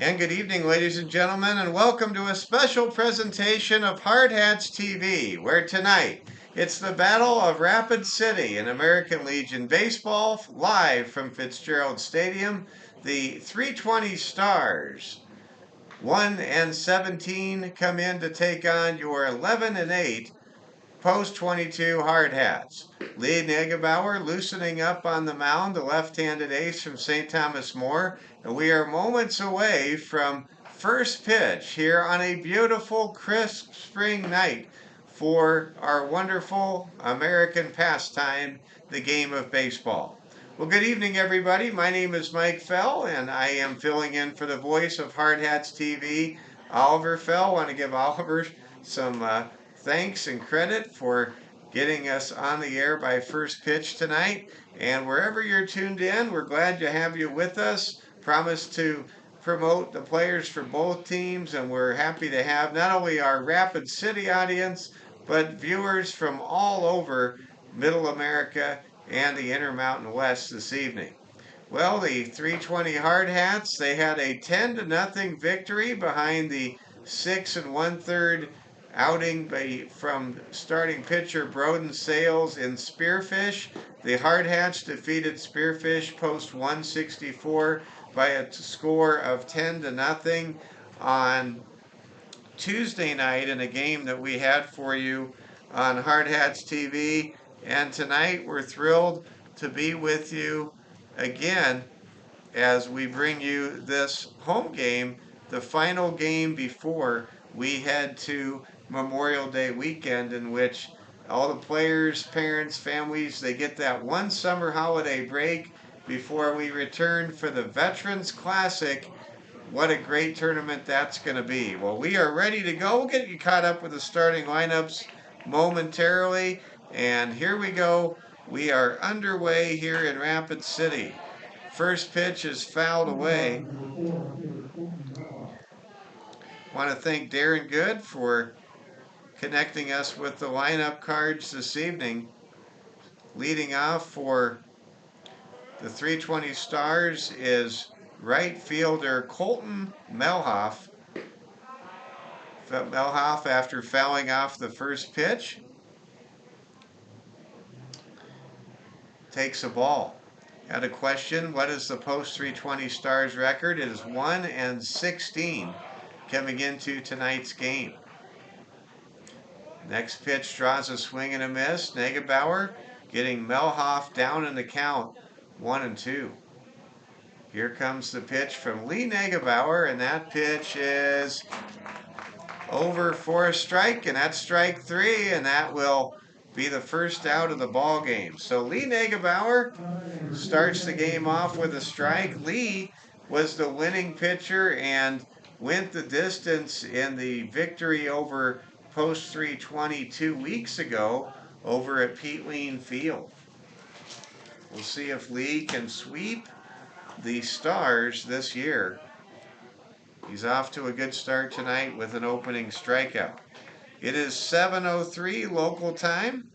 And good evening, ladies and gentlemen, and welcome to a special presentation of Hardhats TV, where tonight it's the Battle of Rapid City in American Legion Baseball, live from Fitzgerald Stadium. The 320 Stars, 1 and 17, come in to take on your 11 and 8 Post 22 Hardhats. Lee Negebauer loosening up on the mound, the left-handed ace from St. Thomas More. And we are moments away from first pitch here on a beautiful, crisp spring night for our wonderful American pastime, the game of baseball. Well, good evening, everybody. My name is Mike Fell, and I am filling in for the voice of Hardhats TV, Oliver Fell. I want to give Oliver some thanks and credit for getting us on the air by first pitch tonight. And wherever you're tuned in, we're glad to have you with us. Promise to promote the players for both teams, and we're happy to have not only our Rapid City audience, but viewers from all over Middle America and the Intermountain West this evening. Well, the 320 Hardhats, they had a 10-0 victory behind the 6 1/3 outing from starting pitcher Broden Sales in Spearfish. The Hardhats defeated Spearfish post 164 by a score of 10-0 on Tuesday night in a game that we had for you on Hardhats TV. And tonight we're thrilled to be with you again as we bring you this home game, the final game before we head to Memorial Day weekend, in which all the players, parents, families, they get that one summer holiday break before we return for the Veterans Classic. What a great tournament that's going to be. Well, we are ready to go. We'll get you caught up with the starting lineups momentarily. And here we go. We are underway here in Rapid City. First pitch is fouled away. Want to thank Darren Good for connecting us with the lineup cards this evening. Leading off for the 320 Stars is right fielder Colton Melhoff. Melhoff, after fouling off the first pitch, takes a ball. Had a question, what is the post 320 Stars record? It is 1 and 16 coming into tonight's game. Next pitch draws a swing and a miss. Negebauer getting Melhoff down in the count, 1-2. Here comes the pitch from Lee Negebauer, and that pitch is over for a strike, and that's strike 3, and that will be the first out of the ball game. So Lee Negebauer starts the game off with a strike. Lee was the winning pitcher and went the distance in the victory over Post 320 2 weeks ago over at Peatline Field. We'll see if Lee can sweep the Stars this year. He's off to a good start tonight with an opening strikeout. It is 7:03 local time.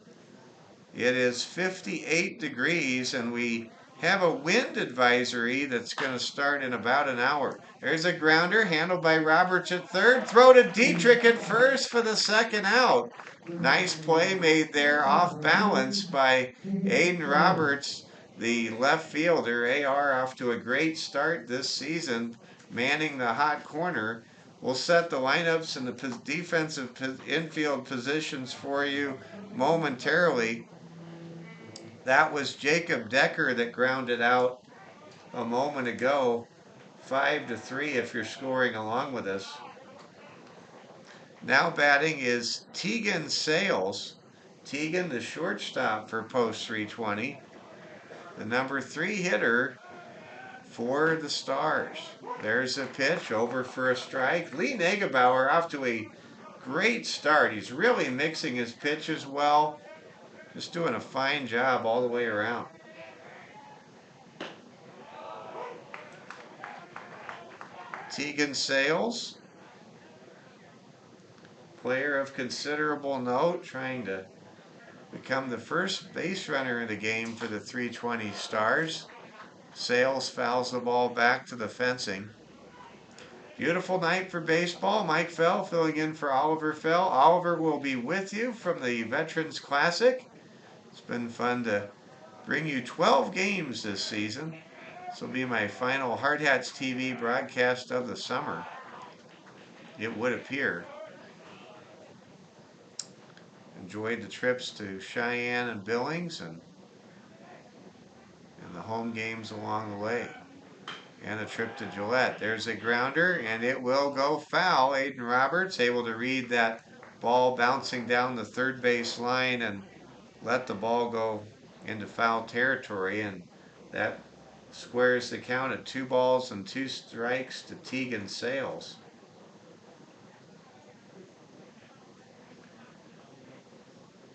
It is 58 degrees, and we have a wind advisory that's going to start in about an hour. There's a grounder handled by Roberts at third. Throw to Dietrich at first for the second out. Nice play made there, off balance by Aiden Roberts, the left fielder. AR off to a great start this season, manning the hot corner. We'll set the lineups and the defensive infield positions for you momentarily. That was Jacob Decker that grounded out a moment ago. 5-3 if you're scoring along with us. Now batting is Tegan Sales. Tegan, the shortstop for Post 320. The number 3 hitter for the Stars. There's a pitch over for a strike. Lee Negebauer off to a great start. He's really mixing his pitches well. Just doing a fine job all the way around. Tegan Sales, player of considerable note, trying to become the first base runner in the game for the 320 Stars. Sales fouls the ball back to the fencing. Beautiful night for baseball. Mike Fell filling in for Oliver Fell. Oliver will be with you from the Veterans Classic. It's been fun to bring you 12 games this season. This will be my final Hardhats TV broadcast of the summer, it would appear. Enjoyed the trips to Cheyenne and Billings and the home games along the way. And a trip to Gillette. There's a grounder, and it will go foul. Aiden Roberts able to read that ball bouncing down the third base line and let the ball go into foul territory, and that squares the count at 2 balls and 2 strikes to Tegan Sales.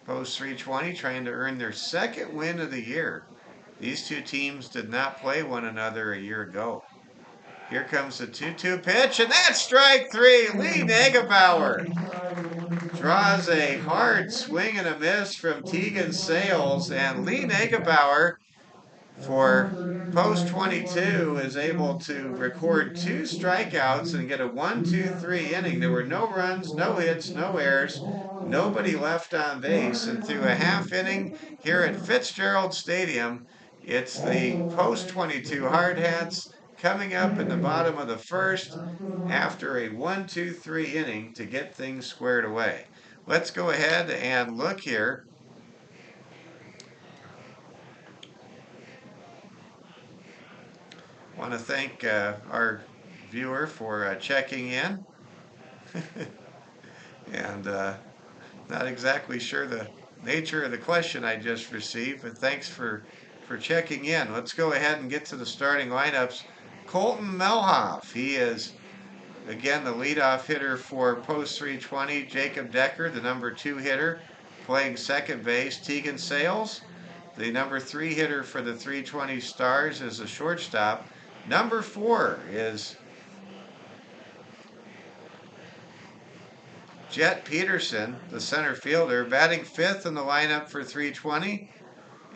Post 320 trying to earn their second win of the year. These two teams did not play one another a year ago. Here comes the 2-2 pitch, and that's strike three. Lee Negebauer draws a hard swing and a miss from Tegan Sales, and Lee Negebauer for post 22 is able to record 2 strikeouts and get a 1-2-3 inning. There were no runs, no hits, no errors, nobody left on base, and through a half inning here at Fitzgerald Stadium, it's the post 22 Hardhats coming up in the bottom of the first after a 1-2-3 inning to get things squared away. Let's go ahead and look here. Want to thank our viewer for checking in. And not exactly sure the nature of the question I just received, but thanks for checking in. Let's go ahead and get to the starting lineups. Colton Melhoff, he is again the leadoff hitter for post 320. Jacob Decker, the number 2 hitter, playing second base. Tegan Sales, the number 3 hitter for the 320 Stars, is the shortstop. Number 4 is Jet Peterson, the center fielder. Batting 5th in the lineup for 320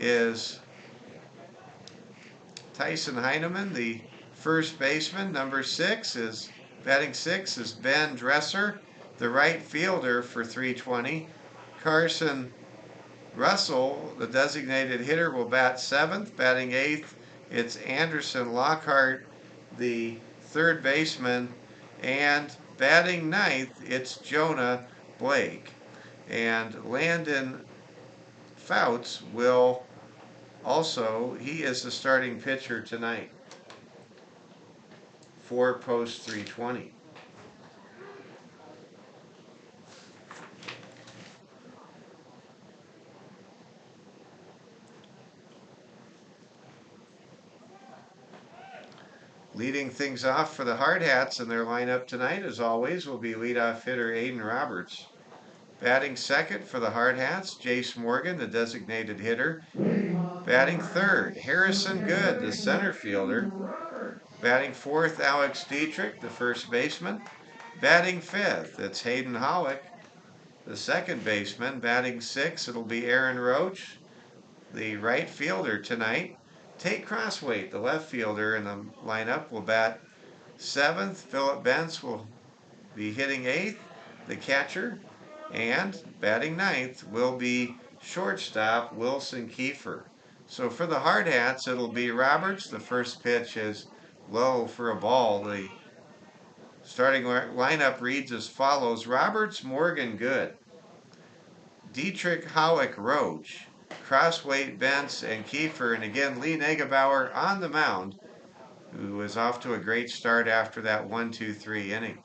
is Tyson Heineman, the first baseman. Number 6 is batting 6 is Ben Dresser, the right fielder for 320. Carson Russell, the designated hitter, will bat 7th. Batting 8th, it's Anderson Lockhart, the third baseman, and batting 9th, it's Jonah Blake. And Landon Fouts will also, he is the starting pitcher tonight for post 320. Leading things off for the Hardhats in their lineup tonight, as always, will be leadoff hitter Aiden Roberts. Batting second for the Hardhats, Jace Morgan, the designated hitter. Batting third, Harrison Good, the center fielder. Batting fourth, Alex Dietrich, the first baseman. Batting fifth, it's Hayden Hollick, the second baseman. Batting sixth, it'll be Aaron Roach, the right fielder tonight. Tate Crosswaite, the left fielder in the lineup, will bat seventh. Philip Bentz will be hitting eighth, the catcher. And batting ninth will be shortstop Wilson Kiefer. So for the Hardhats, it'll be Roberts. The first pitch is low for a ball. The starting lineup reads as follows: Roberts, Morgan, Good, Dietrich, Howick, Roach, Crosswaite, Bentz, and Kiefer. And again, Lee Negebauer on the mound, who was off to a great start after that 1-2-3 inning.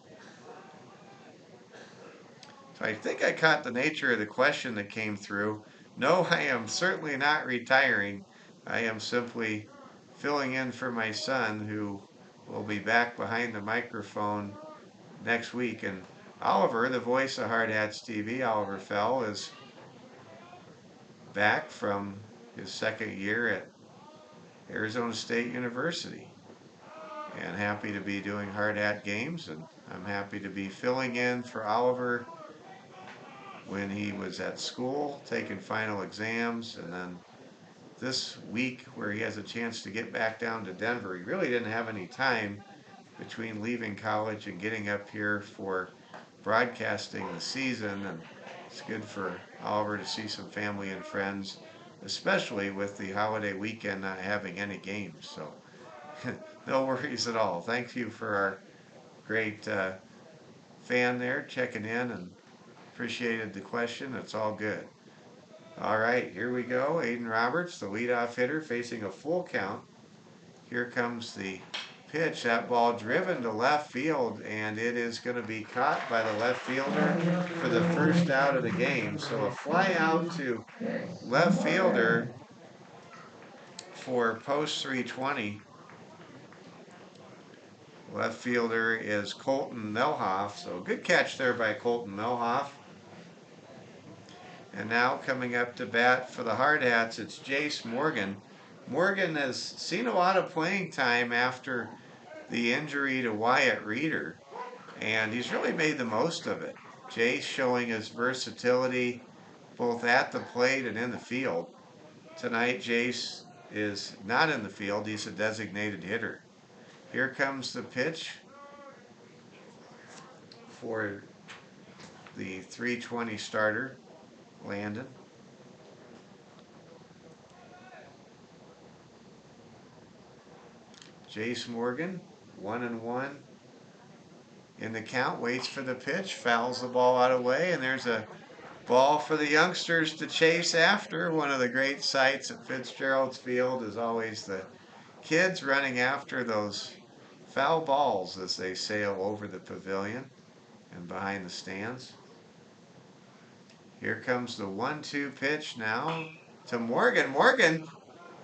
So I think I caught the nature of the question that came through. No, I am certainly not retiring. I am simply filling in for my son, who will be back behind the microphone next week. And Oliver, the voice of Hardhats TV, Oliver Fell, is back from his second year at Arizona State University. And happy to be doing Hardhat games, and I'm happy to be filling in for Oliver when he was at school taking final exams, and then this week where he has a chance to get back down to Denver. He really didn't have any time between leaving college and getting up here for broadcasting the season, and it's good for Oliver to see some family and friends, especially with the holiday weekend not having any games. So no worries at all. Thank you for our great fan there checking in and appreciated the question. It's all good. All right, here we go. Aiden Roberts, the leadoff hitter, facing a full count. Here comes the pitch. That ball driven to left field, and it is going to be caught by the left fielder for the first out of the game. So a fly out to left fielder for post 320. Left fielder is Colton Melhoff. So good catch there by Colton Melhoff. And now coming up to bat for the Hardhats, it's Jace Morgan. Morgan has seen a lot of playing time after the injury to Wyatt Reeder, and he's really made the most of it. Jace showing his versatility both at the plate and in the field. Tonight, Jace is not in the field. He's a designated hitter. Here comes the pitch for the 320 starter, Landon. Jace Morgan, 1-1 in the count, waits for the pitch, fouls the ball out of the way, and there's a ball for the youngsters to chase after. One of the great sights at Fitzgerald's Field is always the kids running after those foul balls as they sail over the pavilion and behind the stands. Here comes the 1-2 pitch now to Morgan. Morgan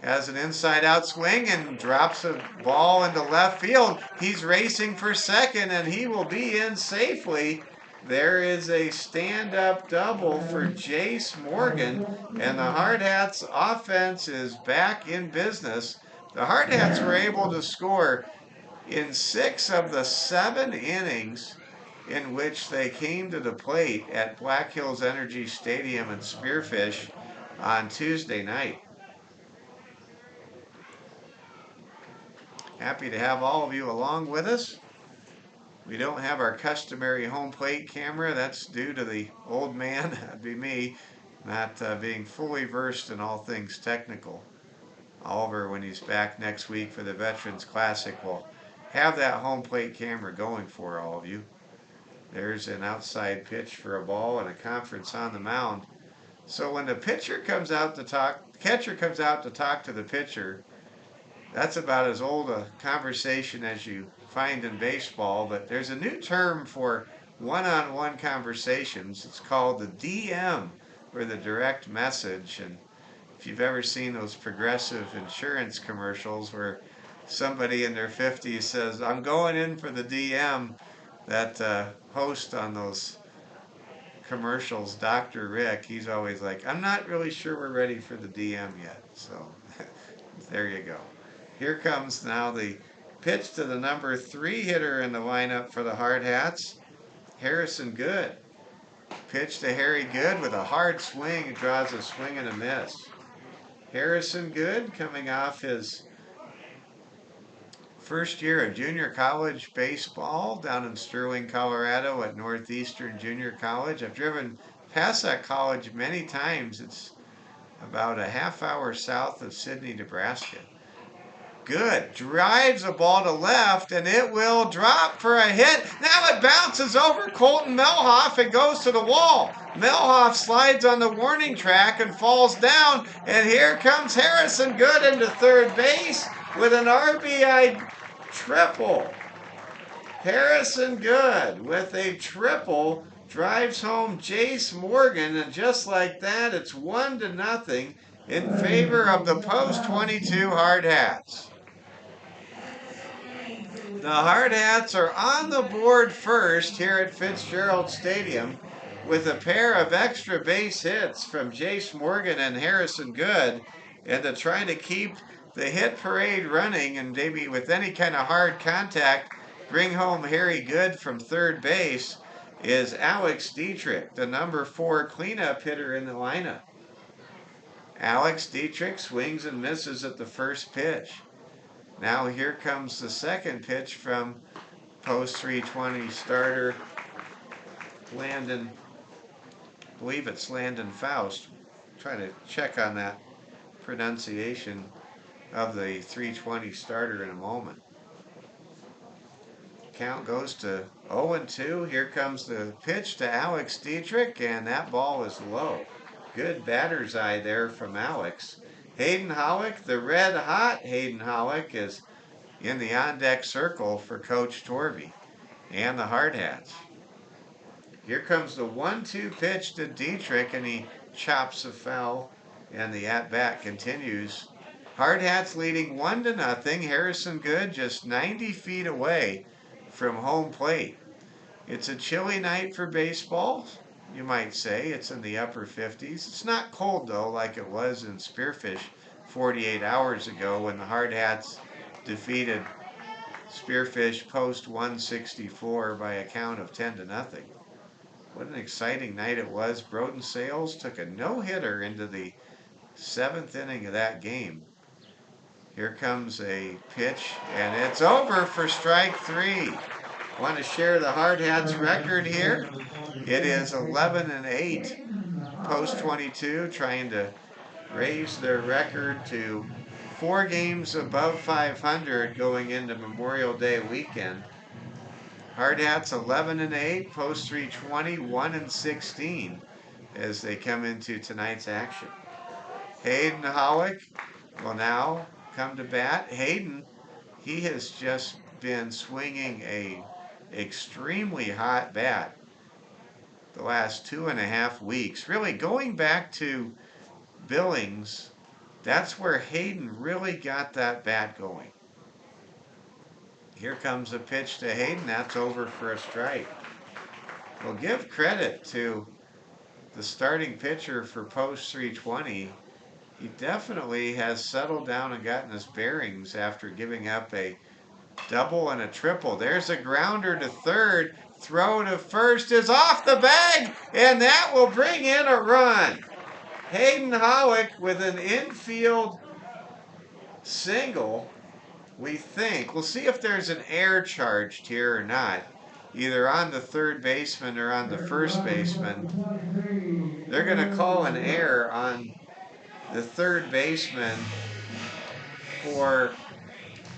has an inside-out swing and drops a ball into left field. He's racing for second, and he will be in safely. There is a stand-up double for Jace Morgan, and the Hardhats offense is back in business. The Hardhats were able to score in 6 of the 7 innings in which they came to the plate at Black Hills Energy Stadium in Spearfish on Tuesday night. Happy to have all of you along with us. We don't have our customary home plate camera. That's due to the old man, that'd be me, not being fully versed in all things technical. Oliver, when he's back next week for the Veterans Classic, will have that home plate camera going for all of you. There's an outside pitch for a ball and a conference on the mound. So when the pitcher comes out to talk, the catcher comes out to talk to the pitcher, that's about as old a conversation as you find in baseball, but there's a new term for one-on-one conversations. It's called the DM, or the direct message. And if you've ever seen those Progressive insurance commercials where somebody in their 50s says, "I'm going in for the DM," that host on those commercials, Dr. Rick, he's always like, "I'm not really sure we're ready for the DM yet." So there you go. Here comes now the pitch to the number 3 hitter in the lineup for the Hardhats, Harrison Good. Pitch to Harry Good with a hard swing. It draws a swing and a miss. Harrison Good coming off his first year of junior college baseball down in Sterling, Colorado at Northeastern Junior College. I've driven past that college many times. It's about a half hour south of Sidney, Nebraska. Good. Drives the ball to left, and it will drop for a hit. Now it bounces over Colton Melhoff and goes to the wall. Melhoff slides on the warning track and falls down, and here comes Harrison Good into third base with an RBI triple. Harrison Good with a triple drives home Jace Morgan, and just like that, it's 1-0 in favor of the post 22 Hardhats. The Hardhats are on the board first here at Fitzgerald Stadium with a pair of extra base hits from Jace Morgan and Harrison Good, and to try to keep the hit parade running and maybe with any kind of hard contact bring home Harry Good from third base is Alex Dietrich, the number 4 cleanup hitter in the lineup. Alex Dietrich swings and misses at the first pitch. Now here comes the second pitch from Post 320 starter Landon, I believe it's Landon Faust. Trying to check on that pronunciation of the 320 starter in a moment. Count goes to 0-2. Here comes the pitch to Alex Dietrich, and that ball is low. Good batter's eye there from Alex. Hayden Hollick, the red hot Hayden Hollick, is in the on deck circle for Coach Torvey and the Hardhats. Here comes the 1-2 pitch to Dietrich, and he chops a foul, and the at bat continues. Hardhats leading 1-0. Harrison Good just 90 feet away from home plate. It's a chilly night for baseball, you might say. It's in the upper 50s. It's not cold, though, like it was in Spearfish 48 hours ago when the Hardhats defeated Spearfish post 164 by a count of 10-0. What an exciting night it was. Broden Sales took a no-hitter into the 7th inning of that game. Here comes a pitch, and it's over for strike 3. Want to share the Hardhats record here? It is 11-8 post 22, trying to raise their record to 4 games above 500 going into Memorial Day weekend. Hardhats 11-8 post 320, 1-16 as they come into tonight's action. Hayden Hollick will now come to bat. Hayden, he has just been swinging a extremely hot bat the last 2.5 weeks. Really going back to Billings, that's where Hayden really got that bat going. Here comes a pitch to Hayden. That's over for a strike. We'll give credit to the starting pitcher for post 320. He definitely has settled down and gotten his bearings after giving up a double and a triple. There's a grounder to third. Throw to first is off the bag, and that will bring in a run. Hayden Hollick with an infield single, we think. We'll see if there's an error charged here or not, either on the third baseman or on the first baseman. They're going to call an error on the third baseman for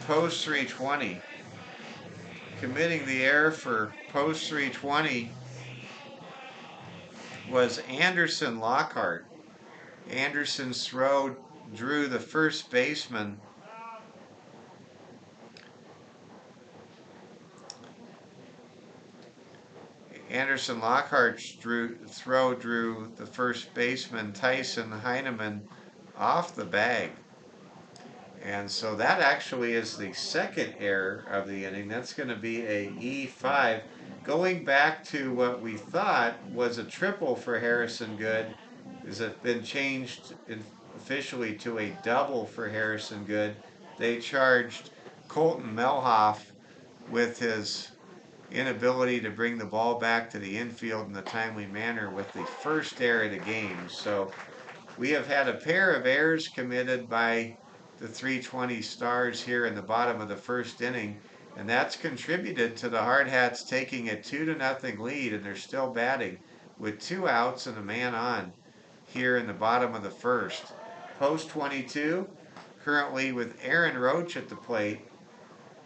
post 320. Committing the error for post 320 was Anderson Lockhart. Anderson's throw drew the first baseman. Anderson Lockhart's throw drew the first baseman, Tyson Heineman, off the bag. And so that actually is the second error of the inning. That's going to be a E5. Going back to what we thought was a triple for Harrison Good, is it been changed officially to a double for Harrison Good. They charged Colton Melhoff with his inability to bring the ball back to the infield in a timely manner with the first error of the game. So we have had a pair of errors committed by the 320 Stars here in the bottom of the first inning, and that's contributed to the Hardhats taking a 2-0 lead, and they're still batting with 2 outs and a man on here in the bottom of the first. Post 22, currently with Aaron Roach at the plate.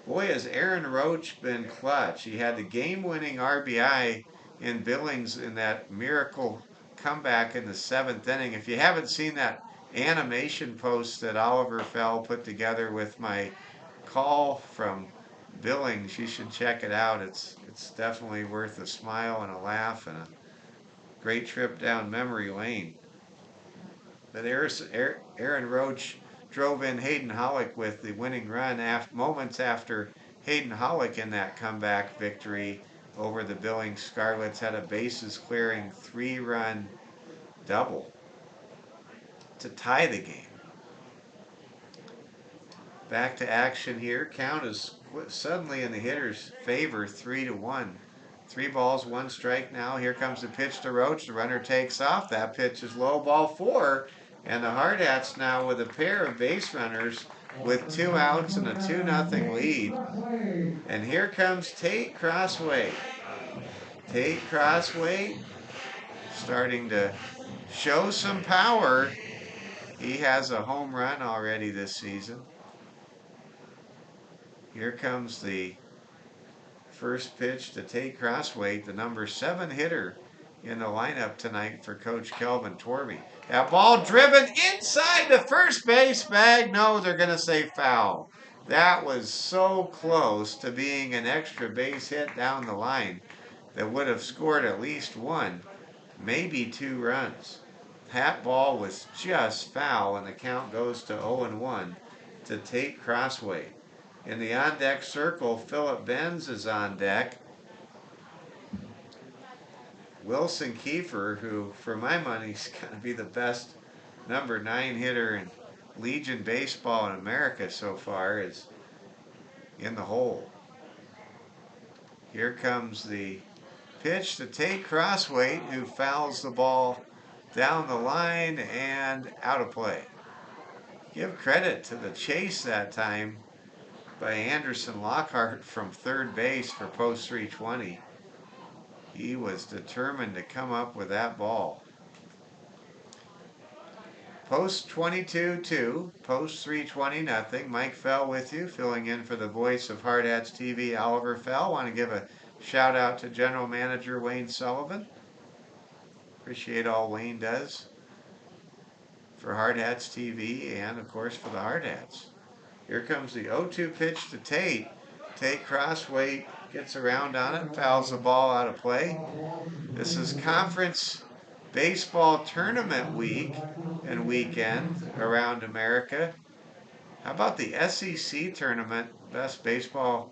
Boy, has Aaron Roach been clutch. He had the game-winning RBI in Billings in that miracle comeback in the 7th inning. If you haven't seen that animation post that Oliver Fell put together with my call from Billings, you should check it out. It's definitely worth a smile and a laugh and a great trip down memory lane. But Aaron Roach drove in Hayden Hollick with the winning run moments after Hayden Hollick in that comeback victory over the Billings Scarlets had a bases-clearing 3-run double to tie the game. Back to action here. Count is suddenly in the hitter's favor, 3-1. 3 balls, 1 strike now. Here comes the pitch to Roach. The runner takes off. That pitch is low, ball 4. And the Hardhats now with a pair of base runners with 2 outs and a 2-0 lead. And here comes Tate Crossway. Tate Crossway starting to show some power. He has a home run already this season. Here comes the first pitch to Tate Crossway, the number 7 hitter in the lineup tonight for Coach Kelvin Torby. That ball driven inside the first base bag. No, they're going to say foul. That was so close to being an extra base hit down the line that would have scored at least 1, maybe 2 runs. That ball was just foul, and the count goes to 0-1 to Tate Crossway. In the on-deck circle, Philip Benz is on deck. Wilson Kiefer, who for my money is going to be the best number 9 hitter in Legion baseball in America so far, is in the hole. Here comes the pitch to Tate Crossway, who fouls the ball down the line and out of play. Give credit to the chase that time by Anderson Lockhart from third base for post 320. He was determined to come up with that ball. Post 22-2, post 320-0. Mike Fell with you, filling in for the voice of Hardhats TV, Oliver Fell. Want to give a shout out to General Manager Wayne Sullivan. Appreciate all Wayne does for Hardhats TV and, of course, for the Hardhats. Here comes the 0-2 pitch to Tate. Tate Crossway gets around on it, fouls the ball out of play. This is conference baseball tournament week and weekend around America. How about the SEC tournament, best baseball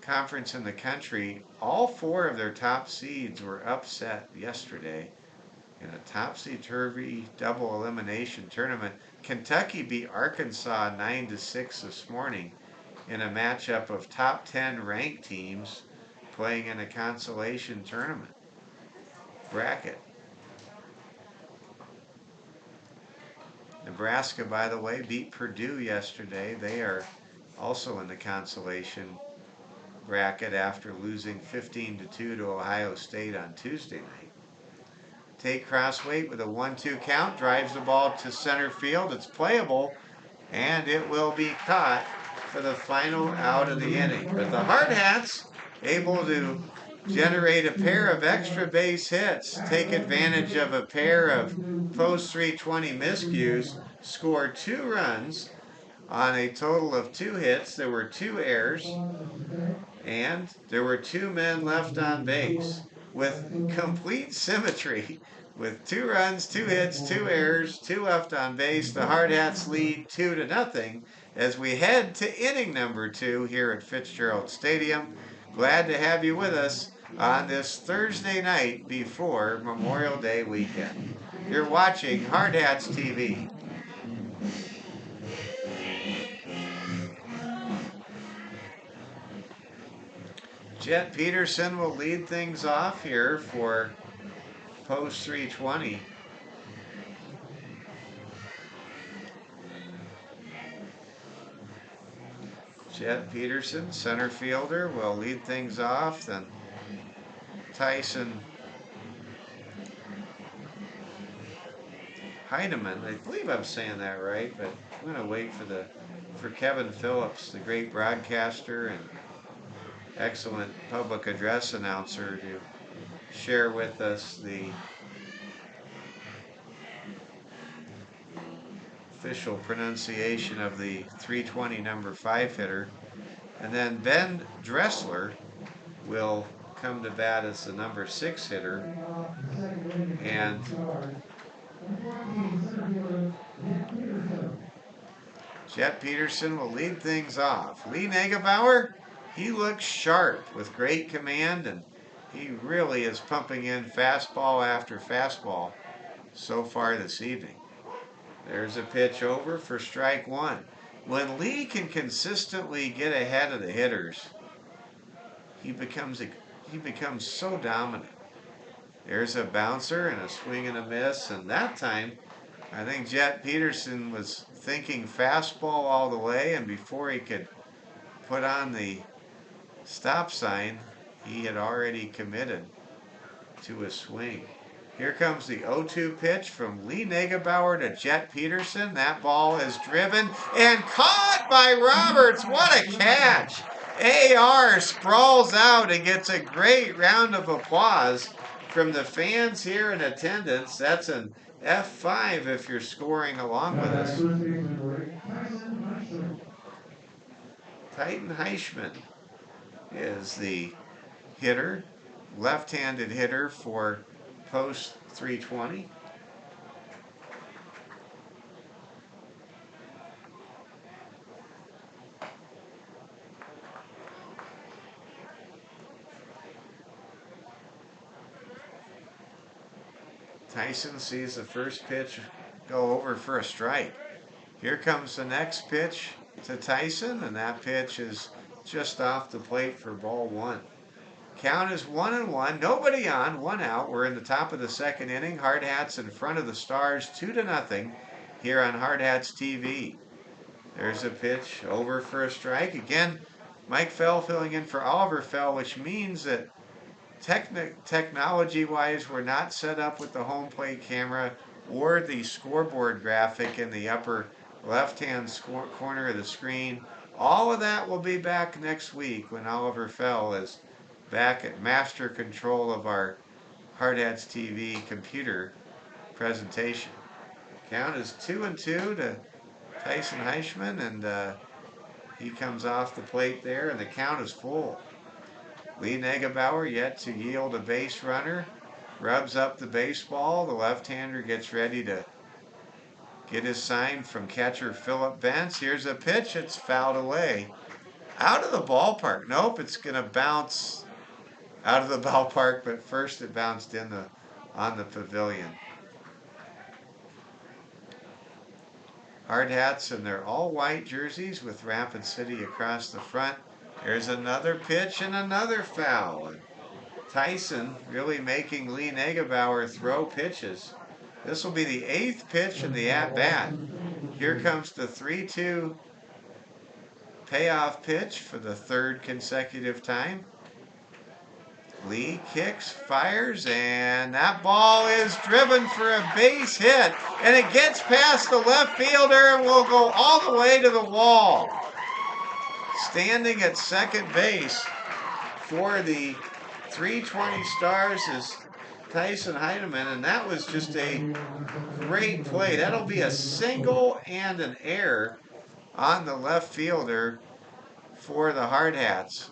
conference in the country? All 4 of their top seeds were upset yesterday in a topsy-turvy double elimination tournament. Kentucky beat Arkansas 9-6 this morning in a matchup of top 10 ranked teams playing in a consolation tournament bracket. Nebraska, by the way, beat Purdue yesterday. They are also in the consolation bracket after losing 15-2 to Ohio State on Tuesday night. Tate Crossway with a 1-2 count, drives the ball to center field. It's playable, and it will be caught for the final out of the inning. But the Hardhats able to generate a pair of extra base hits, take advantage of a pair of post 320 miscues, score 2 runs on a total of 2 hits. There were 2 errors, and there were 2 men left on base with complete symmetry. With 2 runs, 2 hits, 2 errors, 2 left on base, the Hardhats lead 2-0 as we head to inning number 2 here at Fitzgerald Stadium. Glad to have you with us on this Thursday night before Memorial Day weekend. You're watching Hardhats TV. Jet Peterson will lead things off here for post 320. Jet Peterson, center fielder, will lead things off. Then Tyson Heidemann, I believe I'm saying that right, but I'm going to wait for Kevin Phillips, the great broadcaster and excellent public address announcer, to share with us the official pronunciation of the 320 number 5 hitter. And then Ben Dressler will come to bat as the number 6 hitter. And Jet Peterson will lead things off. Lee Negebauer, he looks sharp with great command, and he really is pumping in fastball after fastball so far this evening. There's a pitch over for strike 1. When Lee can consistently get ahead of the hitters, he becomes so dominant. There's a bouncer and a swing and a miss, and that time I think Jet Peterson was thinking fastball all the way, and before he could put on the stop sign, he had already committed to a swing. Here comes the 0-2 pitch from Lee Negebauer to Jet Peterson. That ball is driven and caught by Roberts. What a catch! AR sprawls out and gets a great round of applause from the fans here in attendance. That's an F5 if you're scoring along with us. Titan Heishman is the hitter, left-handed hitter for post 320. Tyson sees the first pitch go over for a strike. Here comes the next pitch to Tyson, and that pitch is just off the plate for ball one. Count is 1-1, nobody on, one out. We're in the top of the second inning. Hardhats in front of the Stars, 2-0 here on Hardhats TV. There's a pitch over for a strike. Again, Mike Fell filling in for Oliver Fell, which means that technology-wise, we're not set up with the home plate camera or the scoreboard graphic in the upper left-hand corner of the screen. All of that will be back next week when Oliver Fell is back at master control of our Hardhats TV computer presentation. Count is 2-2 to Tyson Heishman, and he comes off the plate there, and the count is full. Lee Negebauer yet to yield a base runner, rubs up the baseball. The left-hander gets ready to get his sign from catcher Philip Bentz. Here's a pitch, it's fouled away. Out of the ballpark. Nope, it's going to bounce out of the ballpark, but first it bounced on the pavilion. Hardhats in their all-white jerseys with Rapid City across the front. There's another pitch and another foul. Tyson really making Lee Negebauer throw pitches. This will be the 8th pitch in the at-bat. Here comes the 3-2 payoff pitch for the 3rd consecutive time. Lee kicks, fires, and that ball is driven for a base hit. And it gets past the left fielder and will go all the way to the wall. Standing at second base for the 320 Stars is Tyson Heineman, and that was just a great play. That'll be a single and an error on the left fielder for the Hardhats.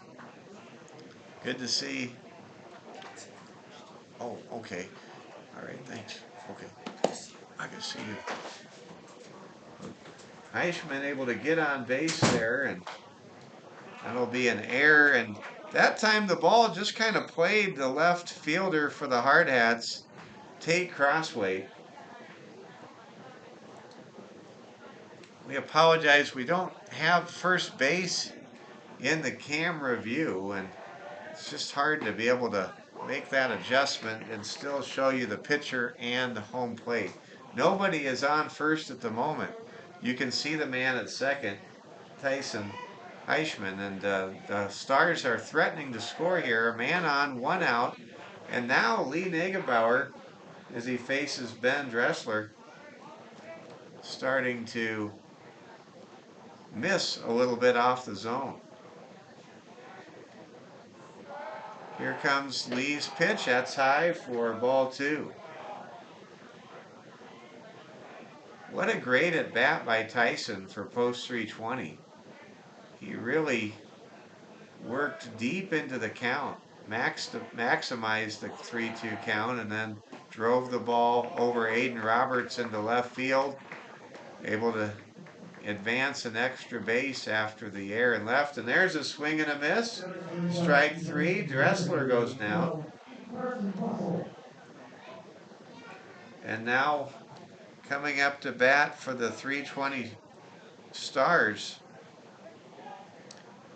Good to see. Oh, okay. All right, thanks. Okay. I can see you. Heishman able to get on base there, and that'll be an error. And that time the ball just kind of played the left fielder for the Hardhats, Tate Crossway. We apologize. We don't have first base in the camera view, and it's just hard to be able to make that adjustment and still show you the pitcher and the home plate. Nobody is on first at the moment. You can see the man at second, Tyson Heishman, and the Stars are threatening to score here. A man on, one out, and now Lee Negebauer, as he faces Ben Dressler, starting to miss a little bit off the zone. Here comes Lee's pitch. That's high for ball two. What a great at bat by Tyson for post 320. He really worked deep into the count, maximized the 3-2 count, and then drove the ball over Aiden Roberts into left field, able to advance an extra base after the error and left. And there's a swing and a miss. Strike three. Dressler goes down. And now coming up to bat for the 320 Stars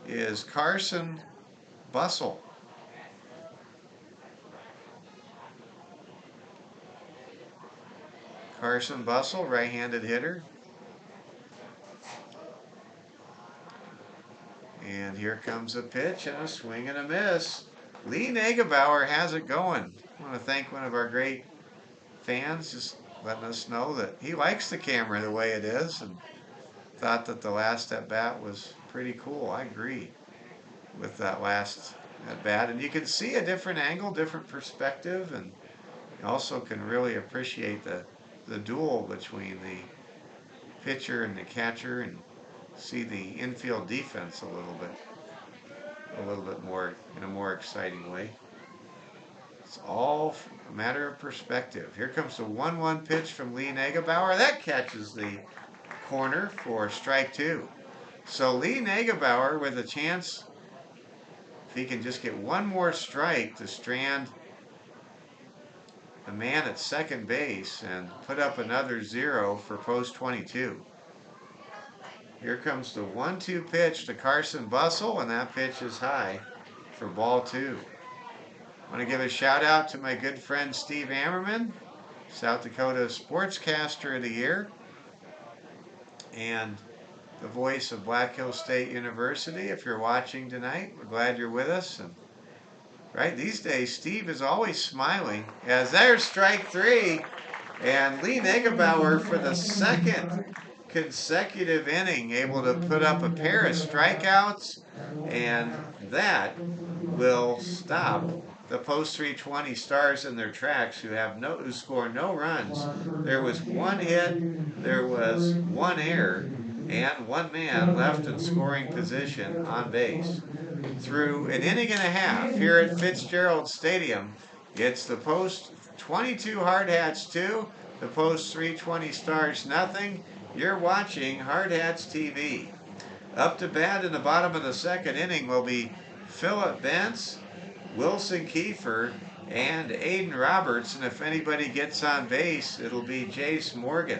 is Carson Bussell. Carson Bussell, right-handed hitter. And here comes a pitch and a swing and a miss. Lee Nagebauer has it going. I want to thank one of our great fans, just letting us know that he likes the camera the way it is, and thought that the last at bat was pretty cool. I agree with that last at bat, and you can see a different angle, different perspective, and you also can really appreciate the duel between the pitcher and the catcher, and see the infield defense a little bit more in a more exciting way. It's all a matter of perspective. Here comes the 1-1 pitch from Lee Nagebauer. That catches the corner for strike two. So Lee Nagebauer with a chance, if he can just get one more strike, to strand the man at second base and put up another 0 for post 22. Here comes the 1-2 pitch to Carson Bussell, and that pitch is high for ball two. I want to give a shout out to my good friend Steve Ammerman, South Dakota Sportscaster of the Year, and the voice of Black Hills State University. If you're watching tonight, we're glad you're with us. And right these days, Steve is always smiling, as there's strike three, and Lee Nagebauer for the second consecutive inning able to put up a pair of strikeouts, and that will stop the post 320 Stars in their tracks, who score no runs. There was one hit, there was one error, and one man left in scoring position on base. Through an inning and a half here at Fitzgerald Stadium, it's the post 22 Hardhats 2, the post 320 Stars nothing. You're watching Hardhats TV. Up to bat in the bottom of the second inning will be Phillip Bentz, Wilson Kiefer, and Aiden Roberts. And if anybody gets on base, it'll be Jace Morgan.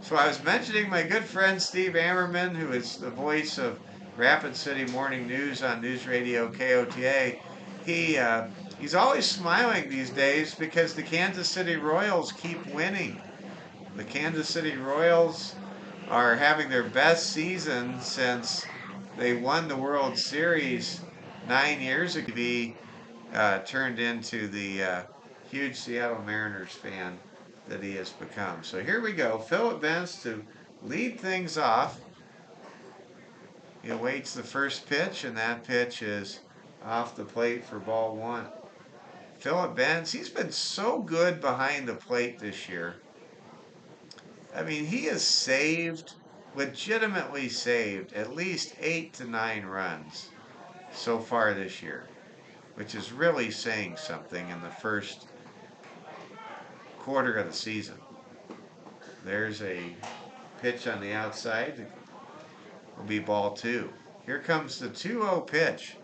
So I was mentioning my good friend Steve Ammerman, who is the voice of Rapid City Morning News on News Radio KOTA. He's always smiling these days because the Kansas City Royals keep winning. The Kansas City Royals are having their best season since they won the World Series 9 years ago. Be turned into the huge Seattle Mariners fan that he has become. So here we go. Phillip Bentz to lead things off. He awaits the first pitch, and that pitch is off the plate for ball one. Phillip Bentz, he's been so good behind the plate this year. I mean, he has saved, legitimately saved, at least 8 to 9 runs so far this year, which is really saying something in the first quarter of the season. There's a pitch on the outside. It will be ball two. Here comes the 2-0 pitch,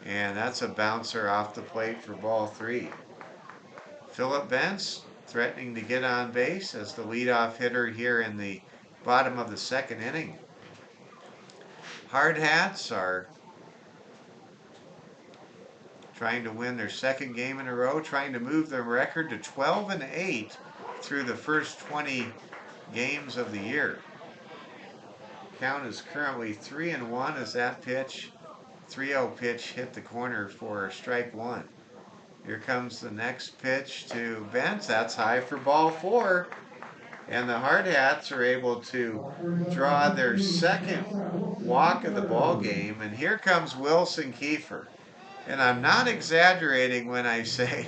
and that's a bouncer off the plate for ball three. Phillip Bentz threatening to get on base as the leadoff hitter here in the bottom of the second inning. Hardhats are trying to win their second game in a row, trying to move their record to 12-8 through the first 20 games of the year. Count is currently 3-1 as that pitch, 3-0 pitch, hit the corner for strike one. Here comes the next pitch to Bentz. That's high for ball four. And the Hardhats are able to draw their second walk of the ball game. And here comes Wilson Kiefer. And I'm not exaggerating when I say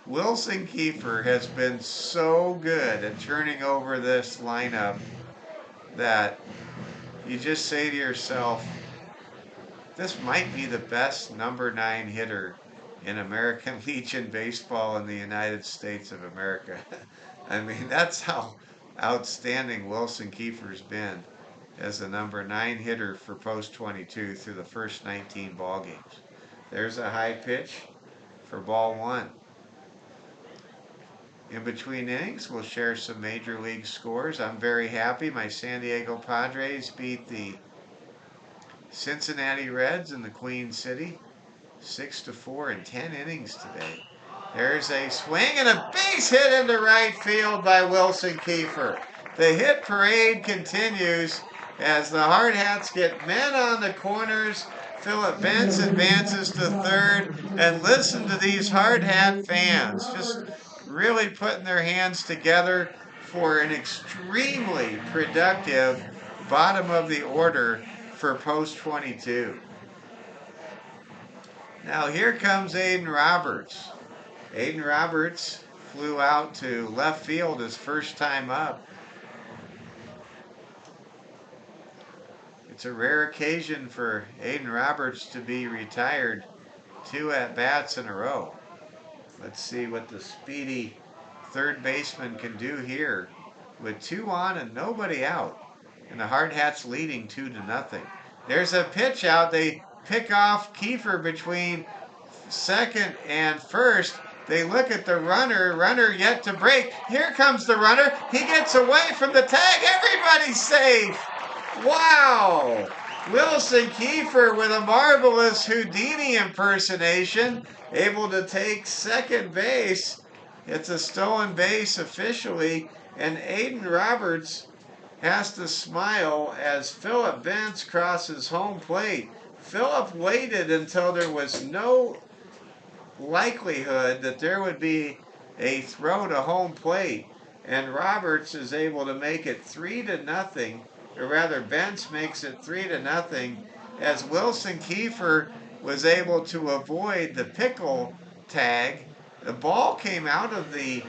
Wilson Kiefer has been so good at turning over this lineup that you just say to yourself, this might be the best number 9 hitter in American Legion baseball in the United States of America. I mean, that's how outstanding Wilson Kiefer's been as the number 9 hitter for post 22 through the first 19 ball games. There's a high pitch for ball one. In between innings, we'll share some major league scores. I'm very happy my San Diego Padres beat the Cincinnati Reds in the Queen City 6-4 in 10 innings today. There's a swing and a base hit into right field by Wilson Kiefer. The hit parade continues as the Hardhats get men on the corners. Philip Bentz advances to third, and listen to these Hardhat fans just really putting their hands together for an extremely productive bottom of the order for post 22. Now here comes Aiden Roberts. Aiden Roberts flew out to left field his first time up. It's a rare occasion for Aiden Roberts to be retired 2 at-bats in a row. Let's see what the speedy third baseman can do here with 2 on and nobody out. And the Hardhats leading 2-0. There's a pitch out. They pick off Kiefer between second and first. They look at the runner yet to break. Here comes the runner. He gets away from the tag. Everybody's safe. Wow. Wilson Kiefer with a marvelous Houdini impersonation, able to take second base. It's a stolen base officially, and Aiden Roberts has to smile as Philip Bentz crosses home plate. Philip waited until there was no likelihood that there would be a throw to home plate, and Roberts is able to make it 3-0, or rather Bentz makes it 3-0, as Wilson Kiefer was able to avoid the pickle tag. The ball came out of the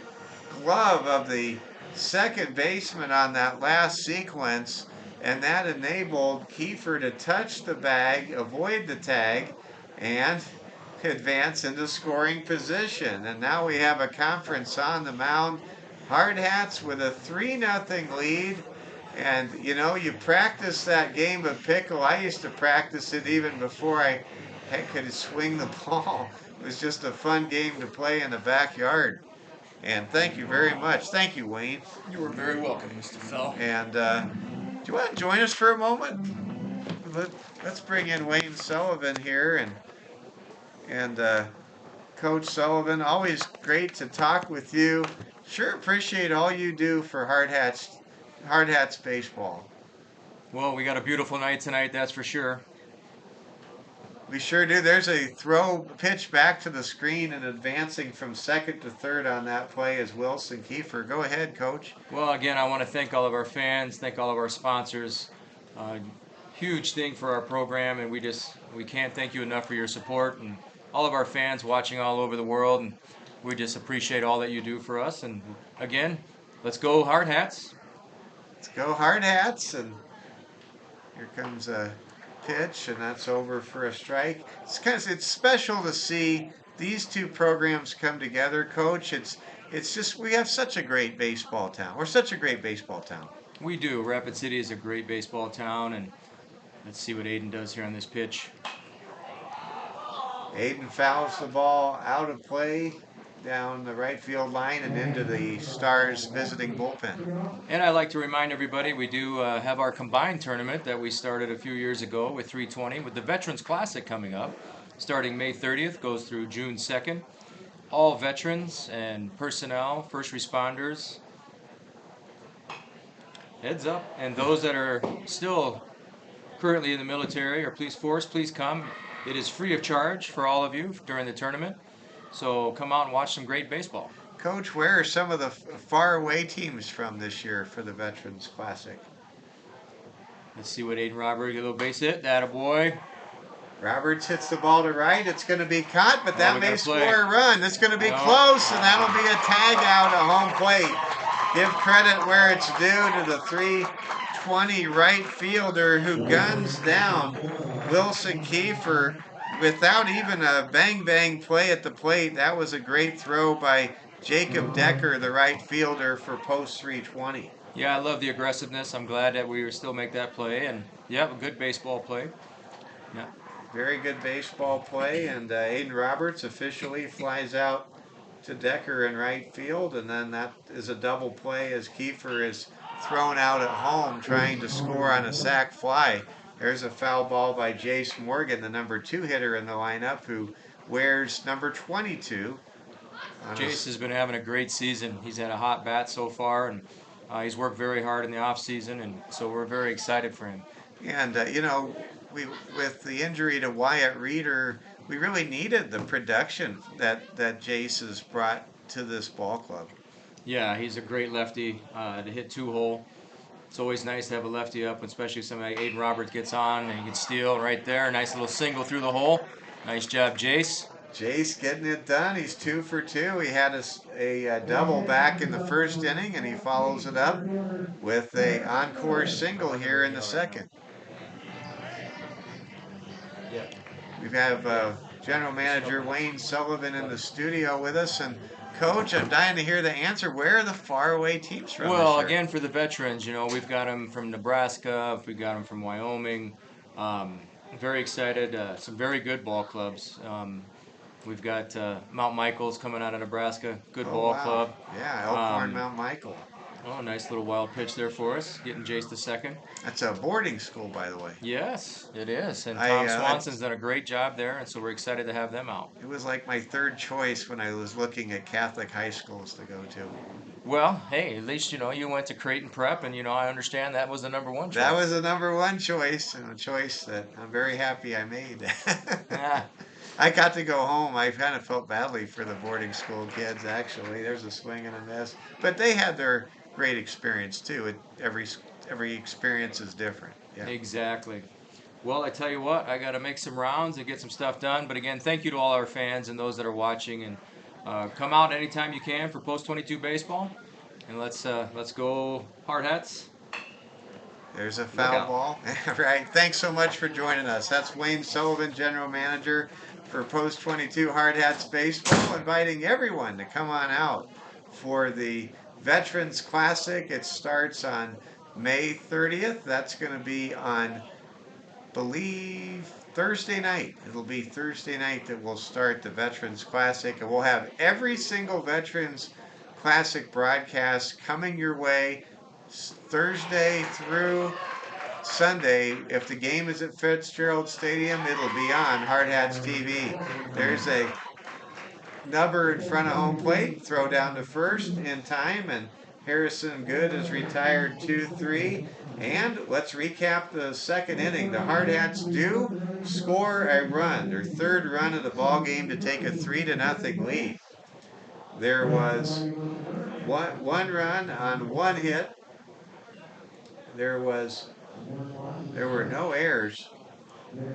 glove of the second baseman on that last sequence, and that enabled Kiefer to touch the bag, avoid the tag, and advance into scoring position. And now we have a conference on the mound. Hardhats with a 3-0 lead. And you know, you practice that game of pickle. I used to practice it even before I could swing the ball. It was just a fun game to play in the backyard. And thank you very much. Thank you, Wayne. You were very welcome, Mr. Fell. And do you want to join us for a moment? Let's bring in Wayne Sullivan here, and Coach Sullivan, always great to talk with you. Sure appreciate all you do for Hardhats baseball. Well, we got a beautiful night tonight, that's for sure. We sure do. There's a throw pitch back to the screen and advancing from second to third on that play is Wilson Kiefer. Go ahead, Coach. Well, again, I want to thank all of our fans, thank all of our sponsors. Huge thing for our program, and we can't thank you enough for your support, and all of our fans watching all over the world, and we just appreciate all that you do for us. And again, let's go Hardhats. Let's go Hardhats, and here comes a pitch, and that's over for a strike. It's special to see these two programs come together, Coach. It's just we have such a great baseball town. We're such a great baseball town. We do. Rapid City is a great baseball town, and let's see what Aiden does here on this pitch. Aiden fouls the ball out of play down the right field line and into the Stars visiting bullpen. And I'd like to remind everybody we do have our combined tournament that we started a few years ago with 320 with the Veterans Classic coming up. Starting May 30th, goes through June 2nd. All veterans and personnel, first responders, heads up. And those that are still currently in the military or police force, please come. It is free of charge for all of you during the tournament. So come out and watch some great baseball. Coach, where are some of the faraway teams from this year for the Veterans Classic? Let's see what Aiden Roberts, get a little base hit. Attaboy. Roberts hits the ball to right. It's going to be caught, but that may score a run. It's going to be close, and that'll be a tag out at home plate. Give credit where it's due to the 320 right fielder who guns down Wilson Kiefer without even a bang-bang play at the plate. That was a great throw by Jacob Decker, the right fielder, for post 320. Yeah, I love the aggressiveness. I'm glad that we still make that play. And, yeah, a good baseball play. Yeah. Very good baseball play. And Aiden Roberts officially flies out to Decker in right field. And then that is a double play as Kiefer is thrown out at home trying to score on a sac fly. There's a foul ball by Jace Morgan, the number 2 hitter in the lineup, who wears number 22. Jace has been having a great season. He's had a hot bat so far, and He's worked very hard in the off season, and so we're very excited for him. And we with the injury to Wyatt Reeder, we really needed the production that Jace has brought to this ball club. Yeah, he's a great lefty to hit two hole. It's always nice to have a lefty up, especially if somebody like Aiden Roberts gets on and he can steal right there. Nice little single through the hole. Nice job, Jace. Jace getting it done. He's 2 for 2. He had a double back in the first inning, and he follows it up with a encore single here in the second. Yeah. We have General Manager Wayne Sullivan in the studio with us. And, Coach, I'm dying to hear the answer. Where are the faraway teams from this Well, year? again, for the veterans, we've got them from Nebraska, we've got them from Wyoming. Um, very excited. Some very good ball clubs. We've got Mount Michael's coming out of Nebraska. Good Oh, ball wow. club. Yeah, Elkhorn Um, Mount Michael. oh, nice little wild pitch there for us, getting Jace to second. That's a boarding school, by the way. Yes, it is. And I Tom Swanson's that's done a great job there, and so we're excited to have them out. It was like my third choice when I was looking at Catholic high schools to go to. Well, hey, at least you went to Creighton Prep, and I understand that was the number one That was choice. the number one choice, and a choice that I'm very happy I made. Ah, I got to go home. I kind of felt badly for the boarding school kids, actually. There's a swing and a miss. But they had their great experience, too. Every experience is different. Yeah. exactly. Well, I tell you what, I got to make some rounds and get some stuff done. But again, thank you to all our fans and those that are watching. And come out anytime you can for Post 22 baseball. And let's go Hardhats. There's a Look foul out. ball. Right. Thanks so much for joining us. That's Wayne Sullivan, General Manager for Post 22 Hard Hats Baseball, inviting everyone to come on out for the Veterans Classic. It starts on May 30th. That's going to be on, believe, Thursday night. It'll be Thursday night that we'll start the Veterans Classic, and we'll have every single Veterans Classic broadcast coming your way Thursday through Sunday. If the game is at Fitzgerald Stadium, it'll be on Hard Hats TV. There's a number in front of home plate, throw down to first in time, and Harrison Good is retired 2-3. And let's recap the second inning. The Hard Hats do score a run, their third run of the ball game, to take a 3-0 lead. There was one run on one hit. There were no errors,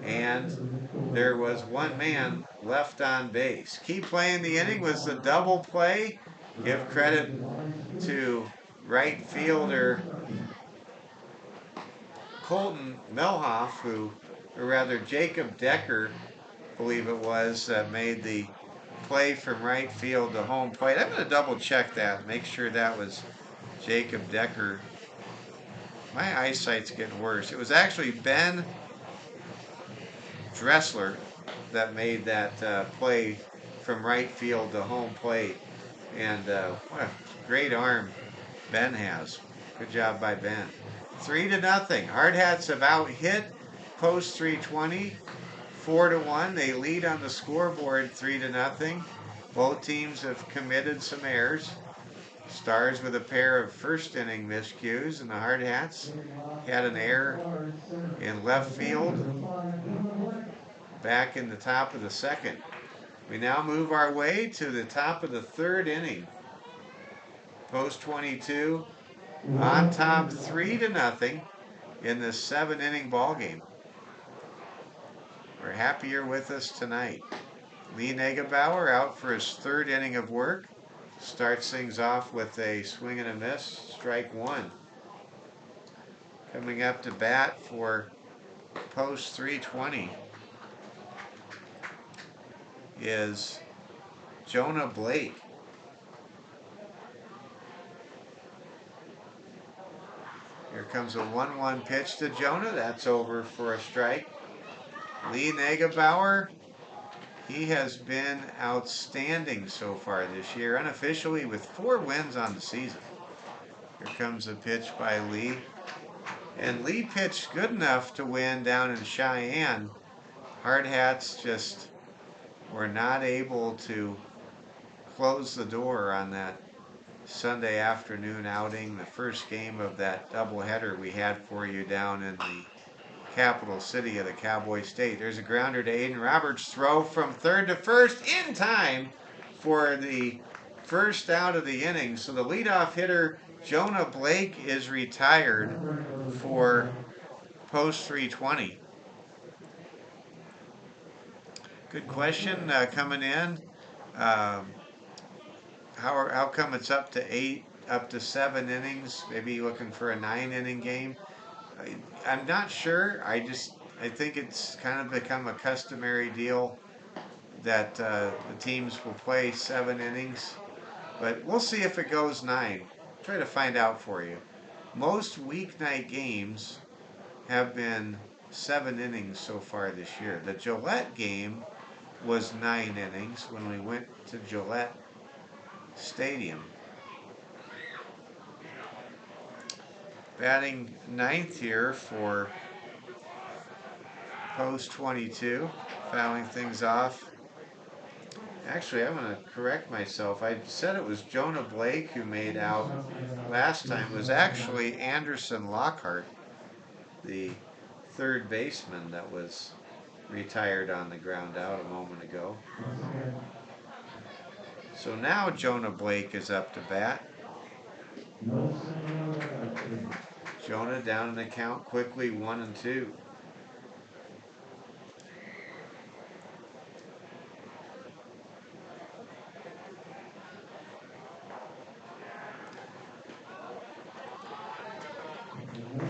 and there was one man left on base. Key play in the inning was the double play. Give credit to right fielder Colton Melhoff, or rather Jacob Decker, believe it was, that made the play from right field to home plate. I'm going to double check that, make sure that was Jacob Decker. My eyesight's getting worse. It was actually Ben Dressler that made that play from right field to home plate. And what a great arm Ben has. Good job by Ben. 3-0. Hard Hats have out hit Post 320 4-1. They lead on the scoreboard 3-0. Both teams have committed some errors. Stars with a pair of first inning miscues, and the Hard Hats had an error in left field back in the top of the second. We now move our way to the top of the third inning. Post 22 on top 3-0 in this 7-inning ball game. We're happy you're with us tonight. Lee Negebauer out for his third inning of work. Starts things off with a swing and a miss, strike one. Coming up to bat for Post 320 is Jonah Blake. Here comes a 1-1 pitch to Jonah. That's over for a strike. Lee Negebauer, he has been outstanding so far this year, unofficially with 4 wins on the season. Here comes a pitch by Lee. And Lee pitched good enough to win down in Cheyenne. Hard Hats just were not able to close the door on that Sunday afternoon outing, the first game of that doubleheader we had for you down in the capital city of the Cowboy State. There's a grounder to Aiden Roberts' throw from third to first in time for the first out of the inning. So the leadoff hitter, Jonah Blake, is retired for post 320. Good question coming in. Um, how come it's up to 8, up to 7 innings? Maybe looking for a 9-inning game. I'm not sure. I think it's kind of become a customary deal that the teams will play 7 innings, but we'll see if it goes 9. Try to find out for you. Most weeknight games have been 7 innings so far this year. The Gillette game was 9 innings when we went to Gillette Stadium. Batting ninth here for post 22, fouling things off. Actually, I'm going to correct myself. I said it was Jonah Blake who made out last time. It was actually Anderson Lockhart, the third baseman that was retired on the ground out a moment ago. So now Jonah Blake is up to bat. Jonah down in the count quickly, 1-2.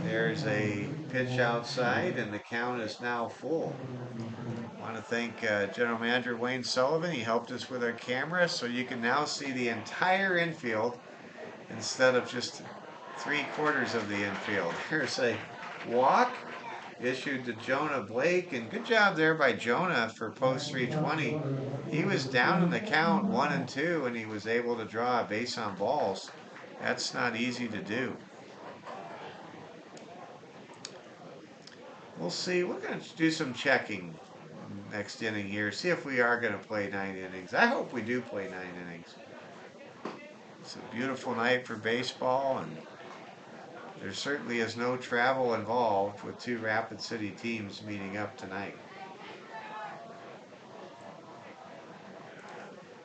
There's a pitch outside, and the count is now full. I want to thank General Manager Wayne Sullivan. He helped us with our camera, so you can now see the entire infield instead of just 3/4 of the infield. Here's a walk issued to Jonah Blake, and good job there by Jonah for post 320. He was down in the count 1-2, and he was able to draw a base on balls. That's not easy to do. We'll see. We're going to do some checking next inning here. See if we are going to play 9 innings. I hope we do play 9 innings. It's a beautiful night for baseball, and there certainly is no travel involved with 2 Rapid City teams meeting up tonight.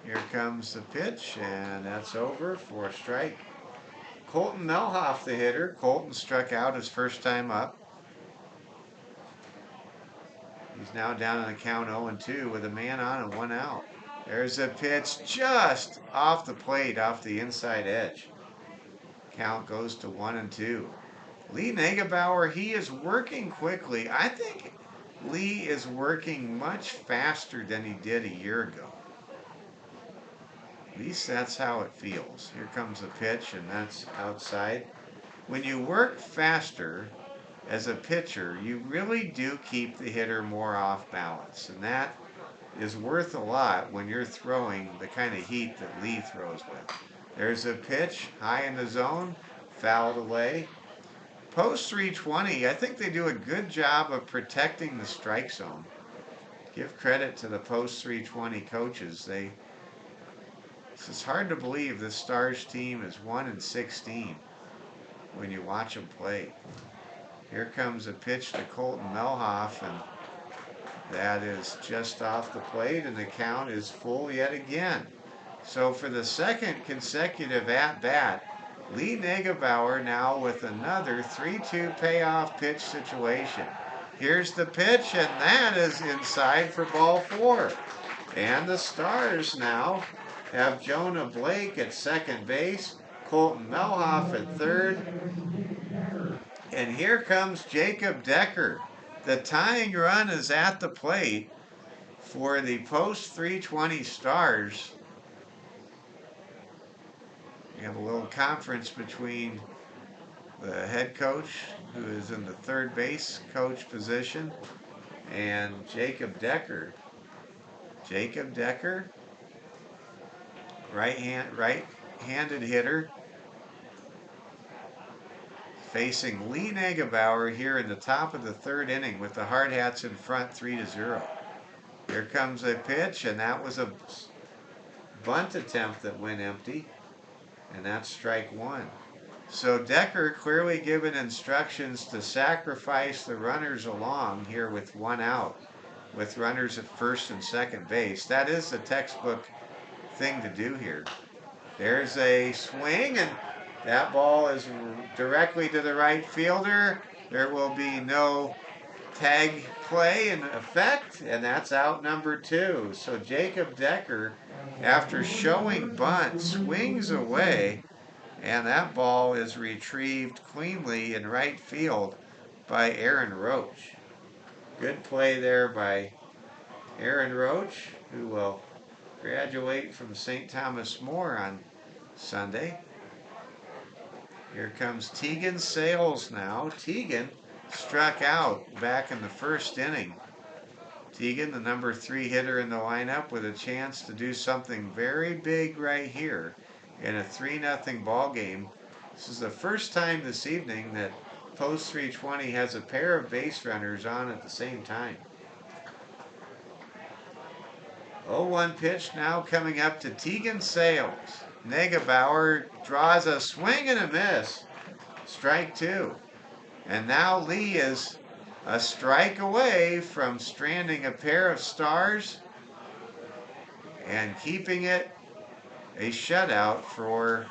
Here comes the pitch, and that's over for a strike. Colton Melhoff, the hitter. Colton struck out his first time up. He's now down in the count 0-2 with a man on and 1 out. There's a pitch just off the plate, off the inside edge. Count goes to 1-2. Lee Negebauer, he is working quickly. I think Lee is working much faster than he did a year ago. At least that's how it feels. Here comes the pitch, and that's outside. When you work faster as a pitcher, you really do keep the hitter more off balance, and that is worth a lot when you're throwing the kind of heat that Lee throws with. There's a pitch high in the zone, fouled away. Post 320, I think they do a good job of protecting the strike zone. Give credit to the post 320 coaches. It's hard to believe this Stars team is 1-16 when you watch them play. Here comes a pitch to Colton Melhoff, and that is just off the plate, and the count is full yet again. So for the second consecutive at-bat, Lee Negebauer now with another 3-2 payoff pitch situation. Here's the pitch, and that is inside for ball 4. And the Stars now have Jonah Blake at second base, Colton Melhoff at third, and here comes Jacob Decker. The tying run is at the plate for the post 320 Stars. We have a little conference between the head coach, who is in the third base coach position, and Jacob Decker. Jacob Decker, right-handed hitter, facing Lee Negebauer here in the top of the third inning with the Hardhats in front 3-0. Here comes a pitch, and that was a bunt attempt that went empty. and that's strike one. So Decker clearly given instructions to sacrifice the runners along here with one out, with runners at first and second base. That is the textbook thing to do here. There's a swing, and that ball is directly to the right fielder. There will be no tag play in effect, and that's out number two. So Jacob Decker, after showing bunt, swings away, and that ball is retrieved cleanly in right field by Aaron Roach. Good play there by Aaron Roach, who will graduate from St. Thomas More on Sunday. Here comes Tegan Sales now. Tegan struck out back in the first inning. Tegan, the number 3 hitter in the lineup, with a chance to do something very big right here in a 3-0 ball game. This is the first time this evening that Post 320 has a pair of base runners on at the same time. 0-1 pitch now coming up to Tegan Sales. Negebauer draws a swing and a miss. Strike two. And now Lee is a strike away from stranding a pair of stars and keeping it a shutout for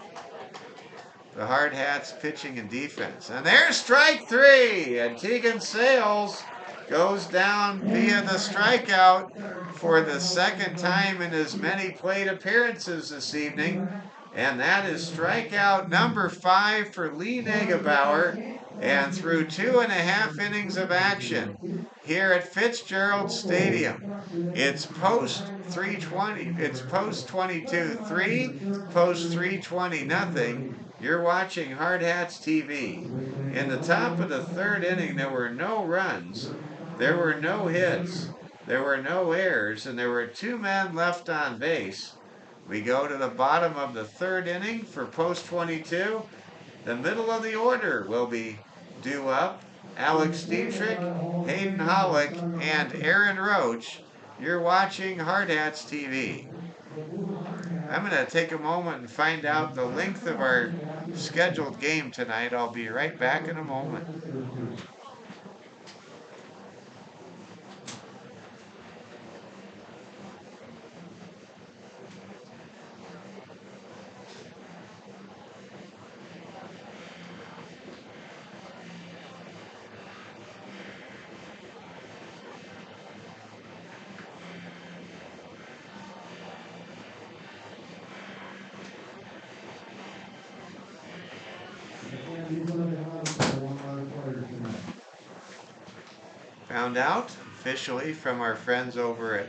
the Hardhats pitching and defense. And there's strike three, and Tegan Sales goes down via the strikeout for the second time in as many plate appearances this evening. And that is strikeout number 5 for Lee Negebauer. And through 2.5 innings of action here at Fitzgerald Stadium, it's post 320, it's post 22-3, post 320 nothing. You're watching Hardhats TV. In the top of the third inning, there were no runs, there were no hits, there were no errors, and there were 2 men left on base. We go to the bottom of the third inning for post 22. The middle of the order will be due up. Alex Dietrich, Hayden Hollick, and Aaron Roach. You're watching Hardhats TV. I'm going to take a moment and find out the length of our scheduled game tonight. I'll be right back in a moment. Found out officially from our friends over at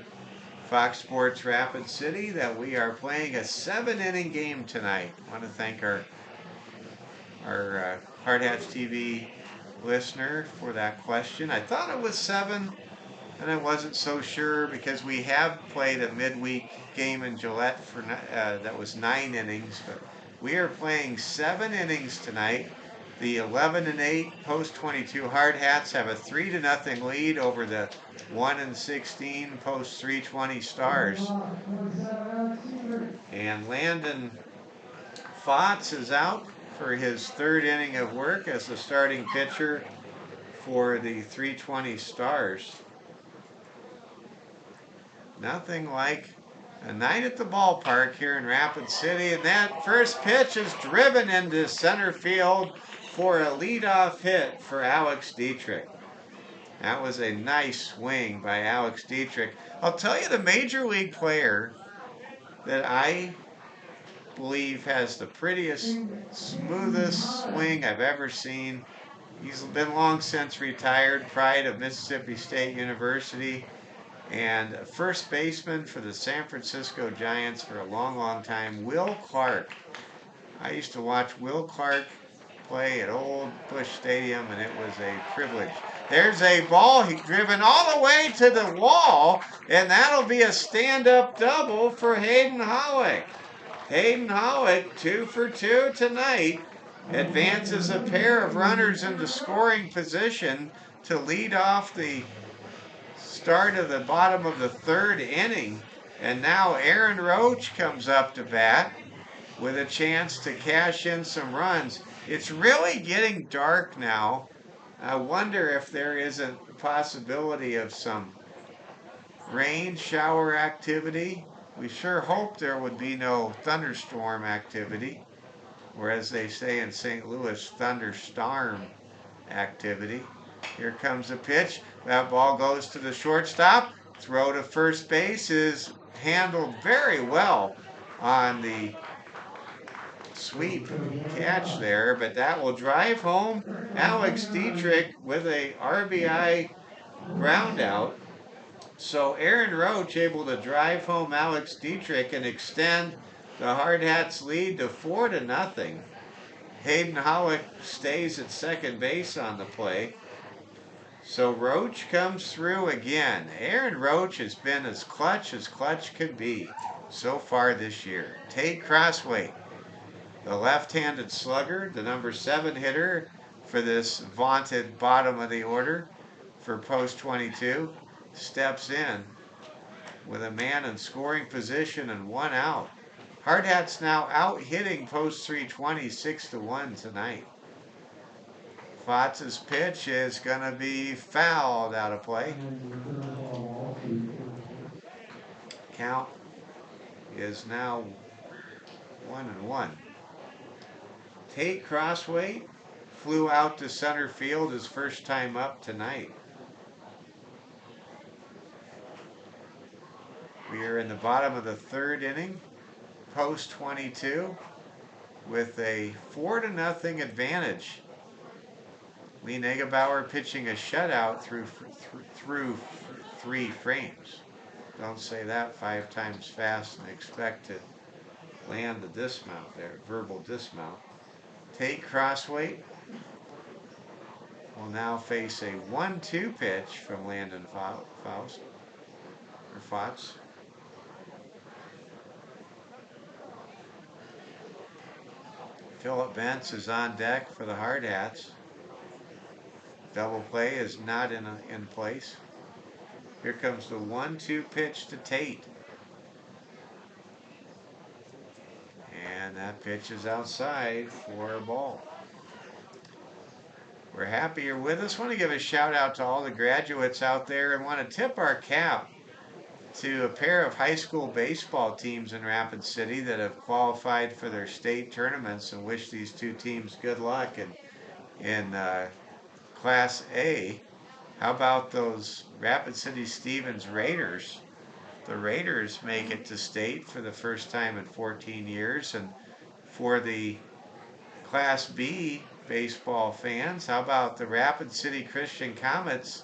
Fox Sports Rapid City that we are playing a 7-inning game tonight. I want to thank our Hardhats TV listener for that question. I thought it was 7, and I wasn't so sure because we have played a midweek game in Gillette for that was 9 innings, but we are playing 7 innings tonight. The 11-8 post 22 Hardhats have a 3-0 lead over the 1-16 post 320 Stars. And Landon Fotz is out for his 3rd inning of work as the starting pitcher for the 320 Stars. Nothing like a night at the ballpark here in Rapid City, and that first pitch is driven into center field for a leadoff hit for Alex Dietrich. That was a nice swing by Alex Dietrich. I'll tell you, the major league player that I believe has the prettiest, smoothest swing I've ever seen. He's been long since retired, pride of Mississippi State University, and first baseman for the San Francisco Giants for a long, long time, Will Clark. I used to watch Will Clark play at Old Busch Stadium, and it was a privilege. There's a ball driven all the way to the wall, and that'll be a stand-up double for Hayden Hollick. Hayden Hollick, 2 for 2 tonight, advances a pair of runners into scoring position to lead off the start of the bottom of the 3rd inning. And now Aaron Roach comes up to bat. with a chance to cash in some runs. It's really getting dark now. I wonder if there isn't a possibility of some rain shower activity. We sure hope there would be no thunderstorm activity, or as they say in St. Louis, thunderstorm activity. Here comes a pitch. That ball goes to the shortstop. Throw to first base is handled very well on the sweep catch there, but that will drive home Alex Dietrich with a RBI ground out. So Aaron Roach able to drive home Alex Dietrich and extend the Hardhats lead to 4-0. Hayden Hollick stays at second base on the play. So Roach comes through again. Aaron Roach has been as clutch could be so far this year. Tate Crossway, the left-handed slugger, the number 7 hitter for this vaunted bottom of the order for post 22, steps in with a man in scoring position and 1 out. Hardhats now out hitting post 320 6-1 tonight. Fotz's pitch is going to be fouled out of play. Count is now 1-1. Tate Crossway flew out to center field his first time up tonight. We are in the bottom of the 3rd inning, post 22, with a 4-0 advantage. Lee Negebauer pitching a shutout through 3 frames. Don't say that 5 times fast and expect to land the dismount there, verbal dismount. Tate Crossway will now face a 1-2 pitch from Landon Faust, or Fotz. Philip Bentz is on deck for the Hardhats. Double play is not in place. Here comes the 1-2 pitch to Tate. And that pitch is outside for a ball. We're happy you're with us. Want to give a shout out to all the graduates out there and want to tip our cap to a pair of high school baseball teams in Rapid City that have qualified for their state tournaments, and wish these 2 teams good luck in Class A. How about those Rapid City Stevens Raiders? The Raiders make it to state for the first time in 14 years. And for the Class B baseball fans, how about the Rapid City Christian Comets?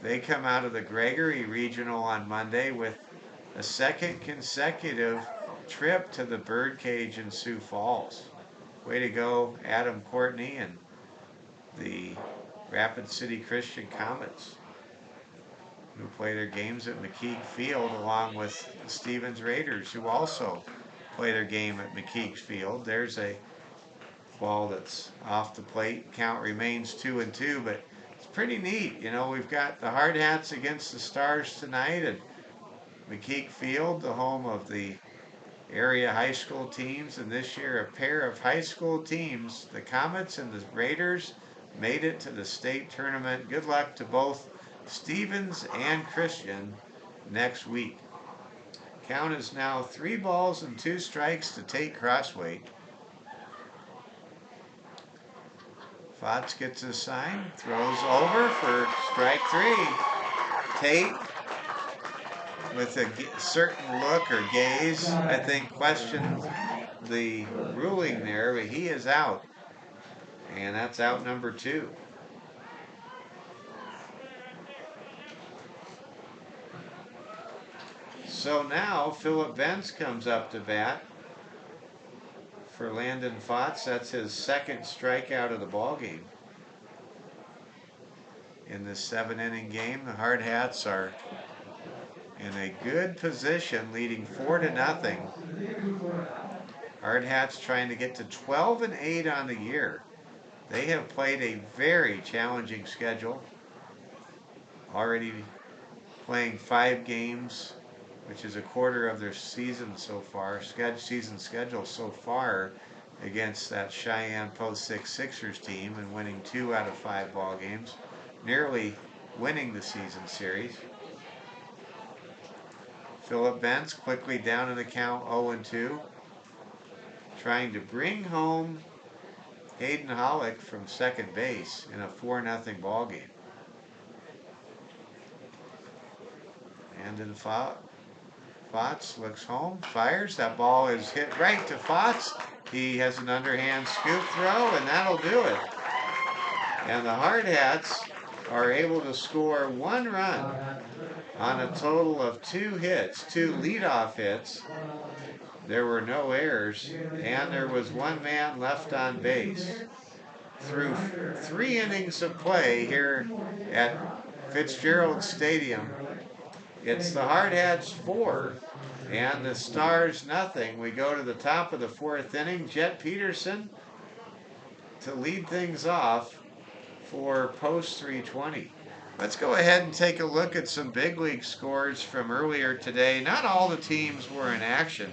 They come out of the Gregory Regional on Monday with a 2nd consecutive trip to the Birdcage in Sioux Falls. Way to go, Adam Courtney and the Rapid City Christian Comets, who play their games at McKeek Field, along with the Stevens Raiders, who also play their game at McKeek Field. There's a ball that's off the plate. Count remains 2-2, but it's pretty neat. You know, we've got the Hardhats against the Stars tonight at McKeek Field, the home of the area high school teams, and this year a pair of high school teams, the Comets and the Raiders, made it to the state tournament. Good luck to both Stevens and Christian next week. Count is now 3 balls and 2 strikes to Tate Crossway. Fotz gets his sign, throws over for strike 3. Tate, with a certain look or gaze, I think questioned the ruling there, but he is out. And that's out number 2. So now Philip Bentz comes up to bat for Landon Fotz. That's his 2nd strikeout of the ball game. In this 7-inning game, the Hardhats are in a good position, leading 4-0. Hardhats trying to get to 12-8 on the year. They have played a very challenging schedule. Already playing 5 games which is a quarter of their season so far, season schedule so far, against that Cheyenne Post 6 Sixers team and winning 2 out of 5 ball games, nearly winning the season series. Phillip Bentz quickly down in the count 0-2, trying to bring home Hayden Hollick from second base in a 4-0 ball game. And in Fotz looks home, fires. That ball is hit right to Fotz. He has an underhand scoop throw, and that'll do it. And the Hardhats are able to score 1 run on a total of 2 hits, 2 leadoff hits. There were no errors, and there was 1 man left on base. Through 3 innings of play here at Fitzgerald Stadium, it's the Hardhats 4 and the Stars nothing. We go to the top of the 4th inning. Jet Peterson to lead things off for post 320. Let's go ahead and take a look at some big league scores from earlier today. Not all the teams were in action.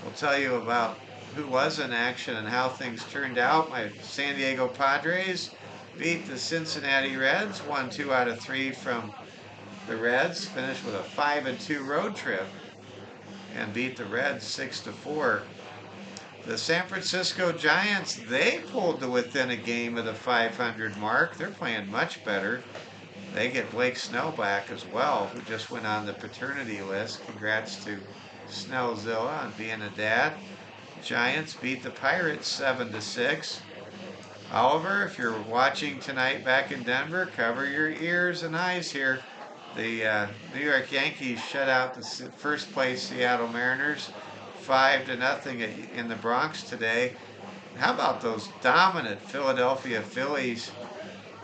We'll tell you about who was in action and how things turned out. My San Diego Padres beat the Cincinnati Reds, won 2 out of 3 from the Reds, finished with a 5-2 road trip and beat the Reds 6-4. The San Francisco Giants, they pulled to within a game of the 500 mark. They're playing much better. They get Blake Snell back as well, who just went on the paternity list. Congrats to Snellzilla on being a dad. Giants beat the Pirates 7-6. Oliver, if you're watching tonight back in Denver, cover your ears and eyes here. The New York Yankees shut out the first place Seattle Mariners 5-0 in the Bronx today. How about those dominant Philadelphia Phillies?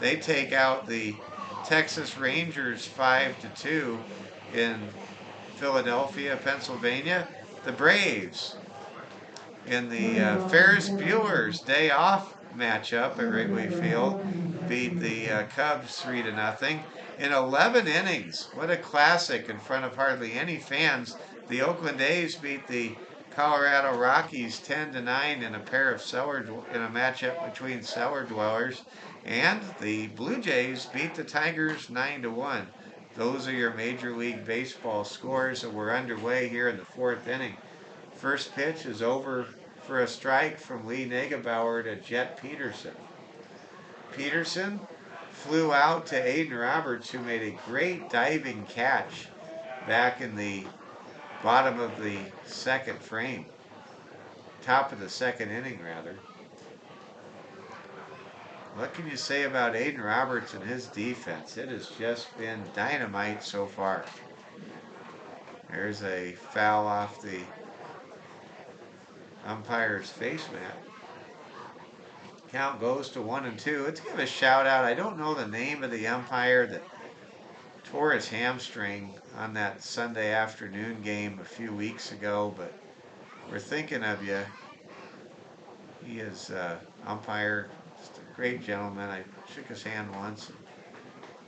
They take out the Texas Rangers 5-2 in Philadelphia, Pennsylvania. The Braves in the Ferris Bueller's Day Off matchup at Wrigley Field beat the Cubs 3-0 in 11 innings. What a classic in front of hardly any fans. The Oakland A's beat the Colorado Rockies 10-9 in a matchup between cellar dwellers, and the Blue Jays beat the Tigers 9-1. Those are your Major League Baseball scores, and we're underway here in the 4th inning. First pitch is over for a strike from Lee Negebauer to Jet Peterson. Peterson flew out to Aiden Roberts, who made a great diving catch back in the bottom of the 2nd frame. Top of the 2nd inning, rather. What can you say about Aiden Roberts and his defense? It has just been dynamite so far. There's a foul off the umpire's face mat. Count goes to 1-2. Let's give a shout out. I don't know the name of the umpire that tore his hamstring on that Sunday afternoon game a few weeks ago, but we're thinking of you. He is umpire, just a great gentleman. I shook his hand once.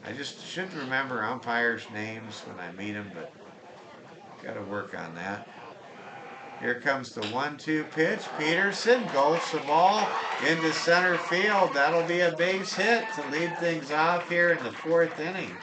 I just should remember umpires' names when I meet them, but got to work on that. Here comes the 1-2 pitch. Peterson gulps the ball into center field. That'll be a base hit to lead things off here in the 4th inning.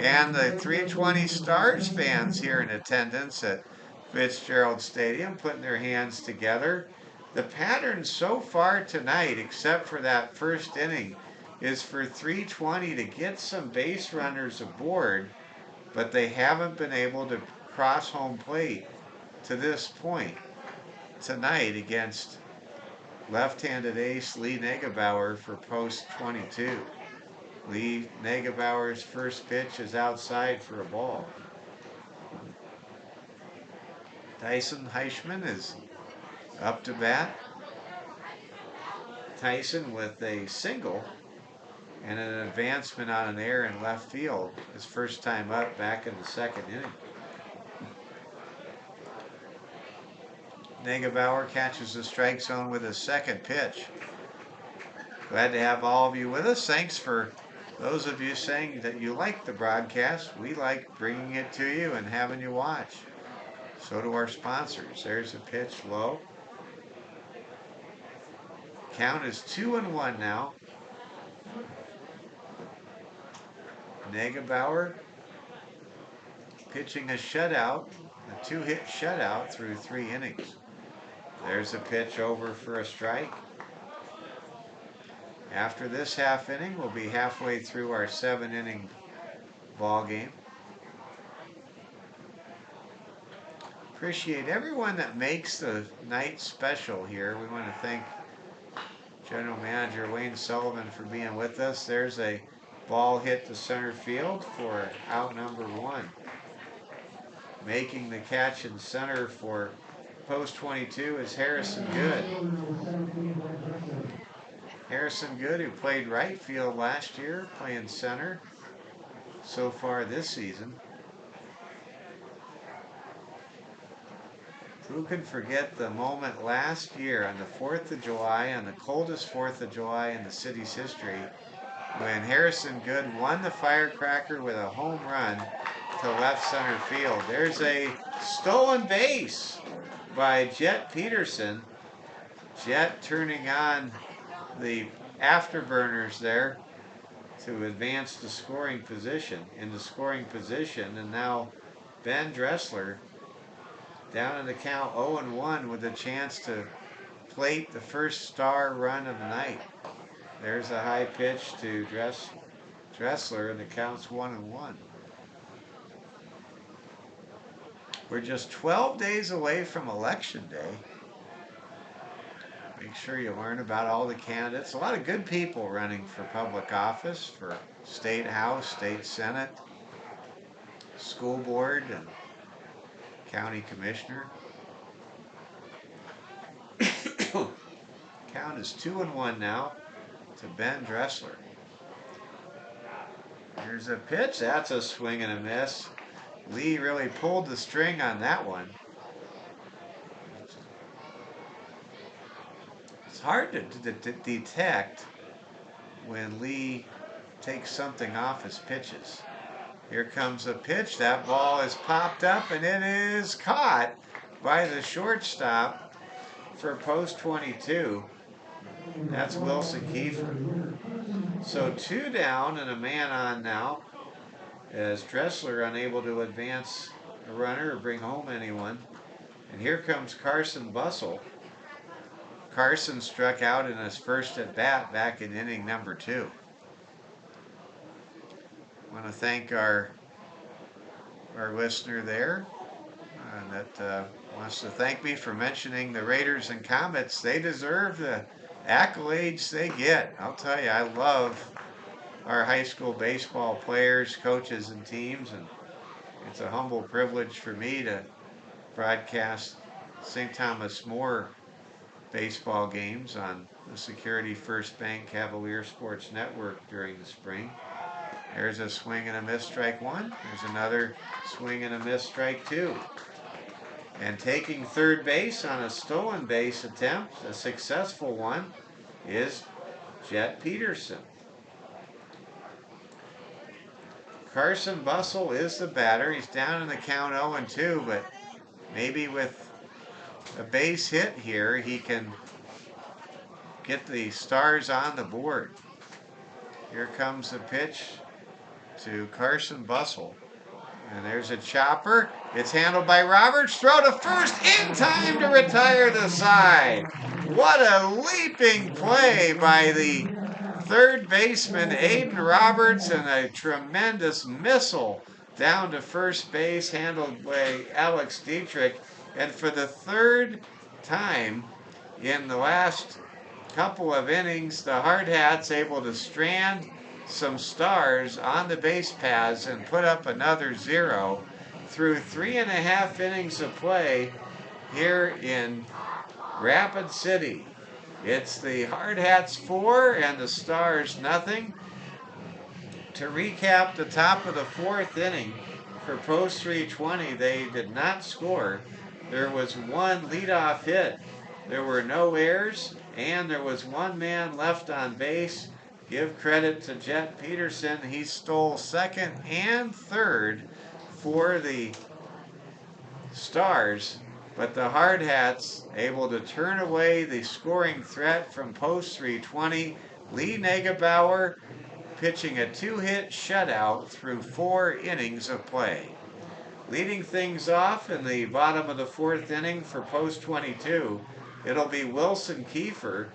And the 320 Stars fans here in attendance at Fitzgerald Stadium putting their hands together. The pattern so far tonight, except for that 1st inning, is for 320 to get some base runners aboard, but they haven't been able to cross home plate to this point tonight against left-handed ace Lee Negebauer for post 22. Lee Negebauer's first pitch is outside for a ball. Tyson Heischman is up to bat. Tyson with a single and an advancement on an error in left field. His first time up back in the 2nd inning. Negebauer catches the strike zone with his 2nd pitch. Glad to have all of you with us. Thanks for Those of you saying that you like the broadcast, we like bringing it to you and having you watch. So do our sponsors. There's a pitch low. Count is 2-1 now. Negebauer pitching a shutout, a two-hit shutout through 3 innings. There's a pitch over for a strike. After this half inning, we'll be halfway through our 7-inning ball game. Appreciate everyone that makes the night special here. We want to thank General Manager Wayne Sullivan for being with us. There's a ball hit to center field for out number 1. Making the catch in center for post 22 is Harrison Good. Harrison Good, who played right field last year, playing center so far this season. Who can forget the moment last year on the 4th of July, on the coldest 4th of July in the city's history, when Harrison Good won the firecracker with a home run to left center field. There's a stolen base by Jet Peterson. Jet turning on the afterburners there to advance the scoring position, and now Ben Dressler down in the count 0-1 with a chance to plate the first star run of the night. There's a high pitch to Dressler, and the count's 1-1. We're just 12 days away from Election Day. Make sure you learn about all the candidates. A lot of good people running for public office, for state house, state senate, school board, and county commissioner. Count is 2-1 now to Ben Dressler. Here's a pitch. That's a swing and a miss. Lee really pulled the string on that one. It's hard to detect when Lee takes something off his pitches. Here comes a pitch. That ball is popped up, and it is caught by the shortstop for post 22. That's Wilson Kiefer. So 2 down and a man on now, as Dressler unable to advance a runner or bring home anyone. And here comes Carson Bussell. Carson struck out in his first at bat back in inning number 2. I want to thank our listener there that wants to thank me for mentioning the Raiders and Comets. They deserve the accolades they get. I'll tell you, I love our high school baseball players, coaches, and teams, and it's a humble privilege for me to broadcast St. Thomas More baseball games on the Security First Bank Cavalier Sports Network during the spring. There's a swing and a miss, strike 1. There's another swing and a miss, strike 2. And taking third base on a stolen base attempt, a successful one, is Jet Peterson. Carson Bussell is the batter. He's down in the count 0-2, but maybe with a base hit here, he can get the Stars on the board. Here comes the pitch to Carson Bussell. And there's a chopper. It's handled by Roberts. Throw to first in time to retire the side. What a leaping play by the third baseman, Aiden Roberts, and a tremendous missile down to first base, handled by Alex Dietrich. And for the third time in the last couple of innings, the Hardhats able to strand some Stars on the base paths and put up another 0 through 3.5 innings of play here in Rapid City. It's the Hardhats 4 and the Stars nothing. To recap the top of the 4th inning, for post 320, they did not score. There was one leadoff hit. There were no errors, and there was one man left on base. Give credit to Jet Peterson. He stole second and third for the Stars, but the Hardhats able to turn away the scoring threat from post 320. Lee Negebauer pitching a two-hit shutout through 4 innings of play. Leading things off in the bottom of the 4th inning for post 22, it'll be Wilson Kiefer.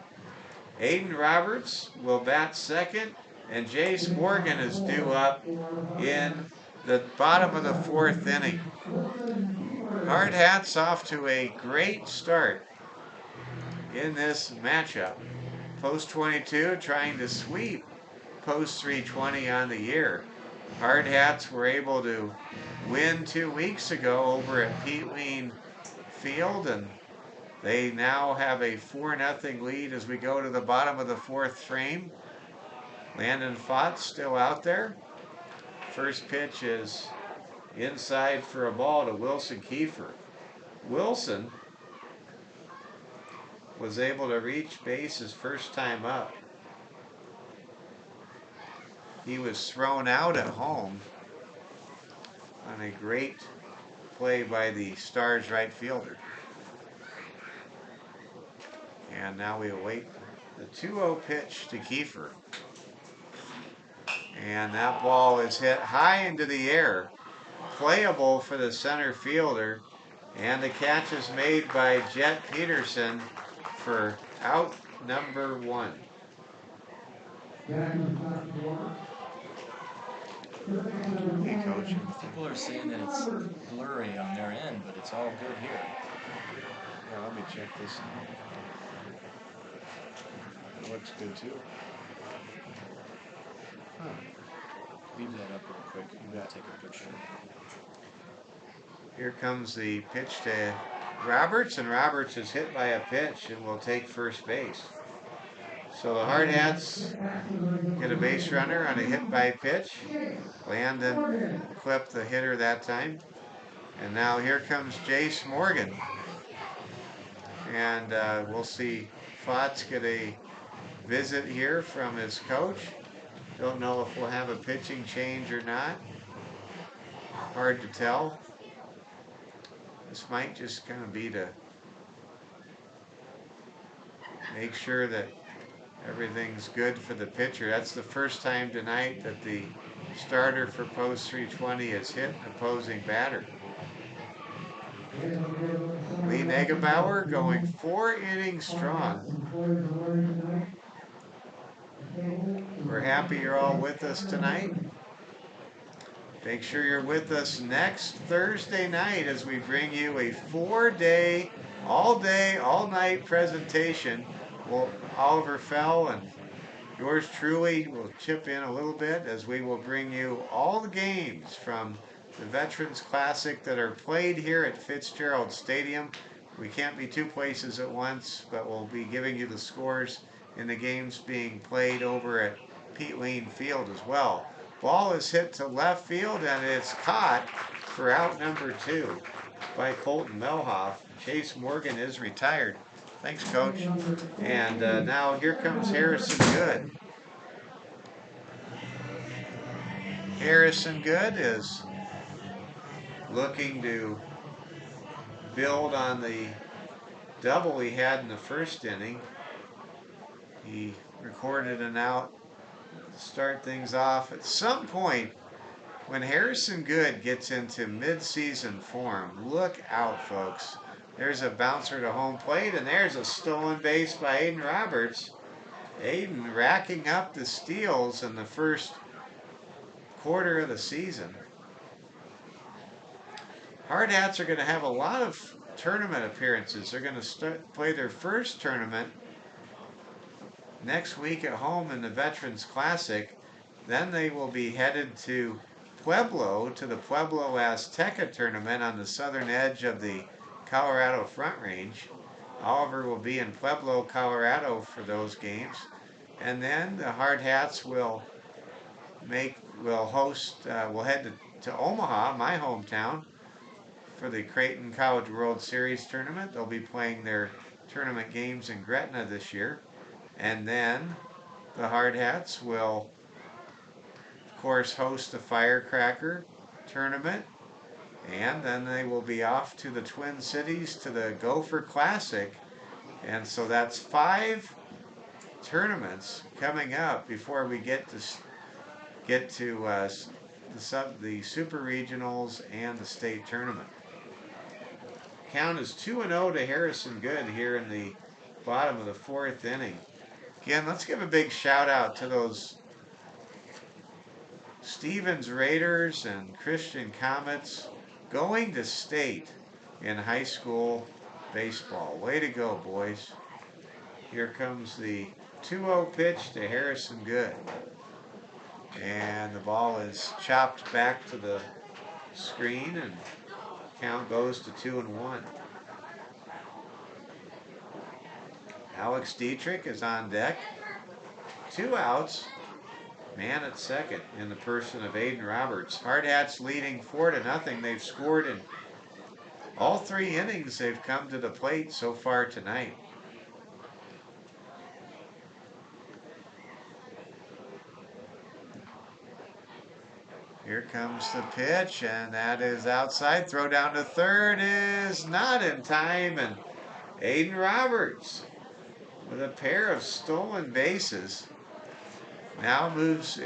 Aiden Roberts will bat second, and Jace Morgan is due up in the bottom of the 4th inning. Hard Hats off to a great start in this matchup. Post 22 trying to sweep post 320 on the year. Hard Hats were able to win 2 weeks ago over at Pete Ween Field, and they now have a 4-0 lead as we go to the bottom of the 4th frame. Landon Fott's still out there. First pitch is inside for a ball to Wilson Kiefer. Wilson was able to reach base his first time up. He was thrown out at home on a great play by the Stars right fielder. And now we await the 2-0 pitch to Kiefer. And that ball is hit high into the air. Playable for the center fielder. And the catch is made by Jet Peterson for out number 1. Hey, Coach. People are saying that it's blurry on their end, but it's all good here. Yeah, let me check this out. It looks good too. Huh. Leave that up real quick. You gotta take a picture. Here comes the pitch to Roberts, and Roberts is hit by a pitch and will take first base. So the Hard Hats get a base runner on a hit by pitch. Landon clipped the hitter that time. And now here comes Jace Morgan. And we'll see Fox get a visit here from his coach. Don't know if we'll have a pitching change or not. Hard to tell. This might just kind of be to make sure that everything's good for the pitcher. That's the first time tonight that the starter for post 320 has hit an opposing batter. Lee Negebauer going 4 innings strong. We're happy you're all with us tonight. Make sure you're with us next Thursday night as we bring you a 4-day, all-night presentation. Well, Oliver Fell and yours truly will chip in a little bit as we will bring you all the games from the Veterans Classic that are played here at Fitzgerald Stadium. We can't be 2 places at once, but we'll be giving you the scores in the games being played over at Pete Ween Field as well. Ball is hit to left field, and it's caught for out number 2 by Colton Melhoff. Chase Morgan is retired. Thanks, Coach. And now here comes Harrison Good. Harrison Good is looking to build on the double he had in the first inning. He recorded an out to start things off. At some point, when Harrison Good gets into mid-season form, look out, folks. There's a bouncer to home plate, and there's a stolen base by Aiden Roberts. Aiden racking up the steals in the first quarter of the season. Hard Hats are going to have a lot of tournament appearances. They're going to play their first tournament next week at home in the Veterans Classic. Then they will be headed to Pueblo, to the Pueblo Azteca tournament on the southern edge of the Colorado Front Range. Oliver will be in Pueblo, Colorado for those games. And then the Hard Hats will head to Omaha, my hometown, for the Creighton College World Series tournament. They'll be playing their tournament games in Gretna this year. And then the Hardhats will, of course, host the Firecracker tournament. And then they will be off to the Twin Cities to the Gopher Classic. And so that's 5 tournaments coming up before we get to the super regionals and the state tournament. Count is 2-0 to Harrison Good here in the bottom of the 4th inning. Again, let's give a big shout out to those Stevens Raiders and Christian Comets going to state in high school baseball. Way to go, boys. Here comes the 2-0 pitch to Harrison Good. And the ball is chopped back to the screen, and count goes to 2-1. Alex Dietrich is on deck. 2 outs. Man at second in the person of Aiden Roberts. Hardhats leading 4-0. They've scored in all 3 innings. They've come to the plate so far tonight. Here comes the pitch, and that is outside. Throw down to third is not in time, and Aiden Roberts with a pair of stolen bases now moves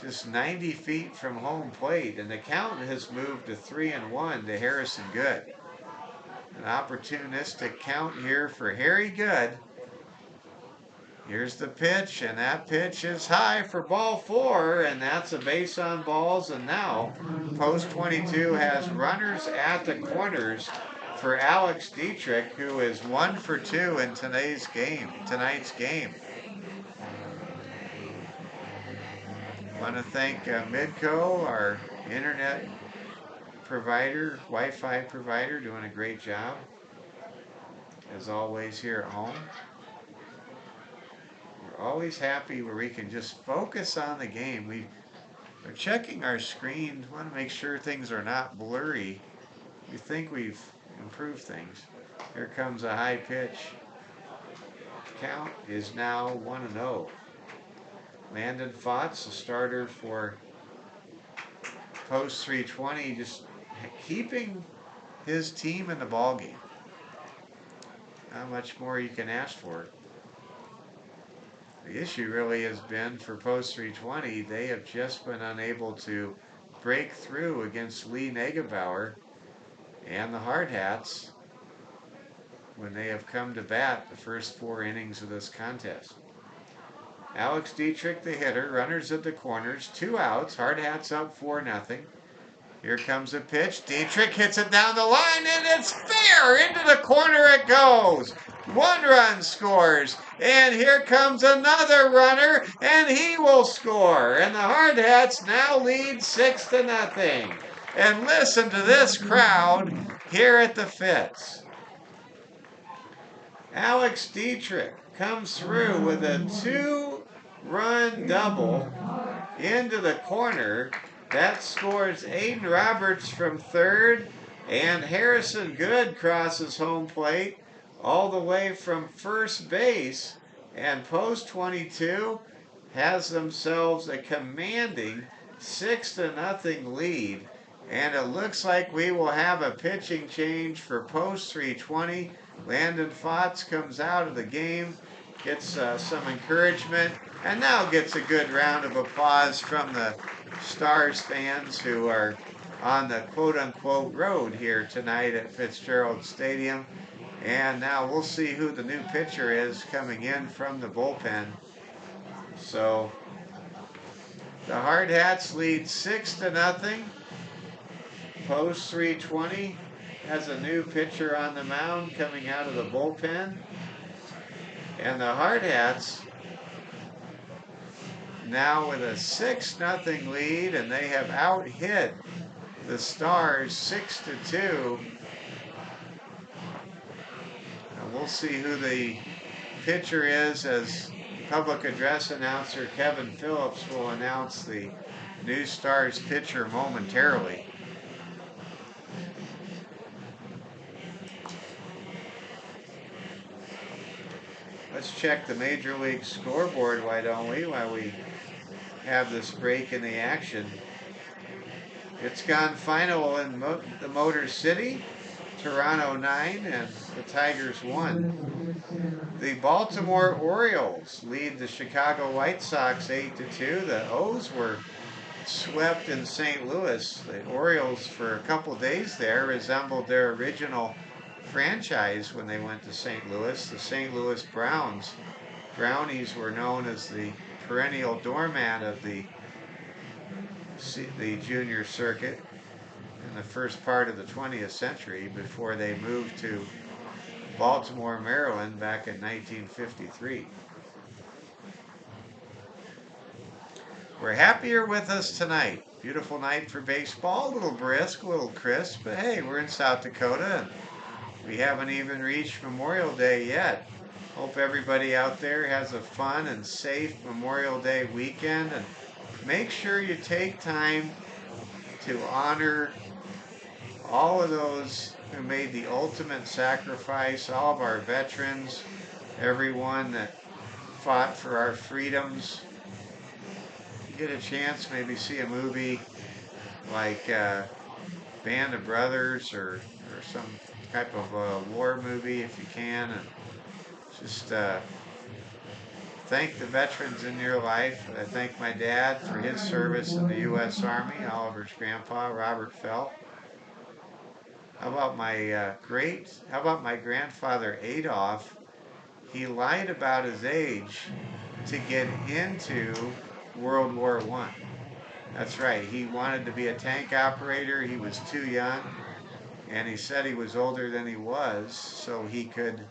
just 90 feet from home plate, and the count has moved to 3-1 to Harrison Good. An opportunistic count here for Harry Good. Here's the pitch, and that pitch is high for ball 4, and that's a base on balls. And now post 22 has runners at the corners for Alex Dietrich, who is 1 for 2 in tonight's game. I want to thank Midco, our internet provider, Wi-Fi provider, doing a great job as always here at home. We're always happy where we can just focus on the game. We're checking our screen, want to make sure things are not blurry. We think we've improved things. Here comes a high pitch. Count is now 1-0. Landon Fotts, the starter for post 320, just keeping his team in the ballgame. Not much more you can ask for. The issue really has been for post 320, they have just been unable to break through against Lee Negebauer and the Hardhats when they have come to bat the first 4 innings of this contest. Alex Dietrich, the hitter, runners at the corners, 2 outs, Hardhats up 4-0. Here comes a pitch. Dietrich hits it down the line, and it's fair. Into the corner it goes. 1 run scores, and here comes another runner, and he will score. And the Hardhats now lead 6-0. And listen to this crowd here at the Fitz. Alex Dietrich comes through with a 2-run double into the corner. That scores Aiden Roberts from third, and Harrison Good crosses home plate all the way from first base, and post 22 has themselves a commanding 6-0 lead, and it looks like we will have a pitching change for post 320. Landon Fotts comes out of the game, gets some encouragement, and now gets a good round of applause from the Stars fans who are on the quote-unquote road here tonight at Fitzgerald Stadium. And now we'll see who the new pitcher is coming in from the bullpen. So the Hardhats lead 6-0. Post 320 has a new pitcher on the mound coming out of the bullpen. And the Hardhats now with a 6-0 lead, and they have out-hit the Stars 6-2. And we'll see who the pitcher is as public address announcer Kevin Phillips will announce the new Stars pitcher momentarily. Let's check the Major League scoreboard, why don't we, while we have this break in the action. It's gone final in the Motor City. Toronto 9 and the Tigers 1. The Baltimore Orioles lead the Chicago White Sox 8-2. The O's were swept in St. Louis. The Orioles, for a couple days there, resembled their original franchise when they went to St. Louis. The St. Louis Brownies were known as the perennial doormat of the junior circuit in the first part of the 20th century before they moved to Baltimore, Maryland back in 1953. We're happy you're with us tonight. Beautiful night for baseball, a little brisk, a little crisp, but hey, we're in South Dakota and we haven't even reached Memorial Day yet. Hope everybody out there has a fun and safe Memorial Day weekend, and make sure you take time to honor all of those who made the ultimate sacrifice, all of our veterans, everyone that fought for our freedoms. If you get a chance, maybe see a movie like Band of Brothers or some type of war movie if you can, and just thank the veterans in your life. I thank my dad for his service in the U.S. Army, Oliver's grandpa, Robert Felt. How about my grandfather Adolf? He lied about his age to get into World War I. That's right. He wanted to be a tank operator. He was too young, and he said he was older than he was, so he could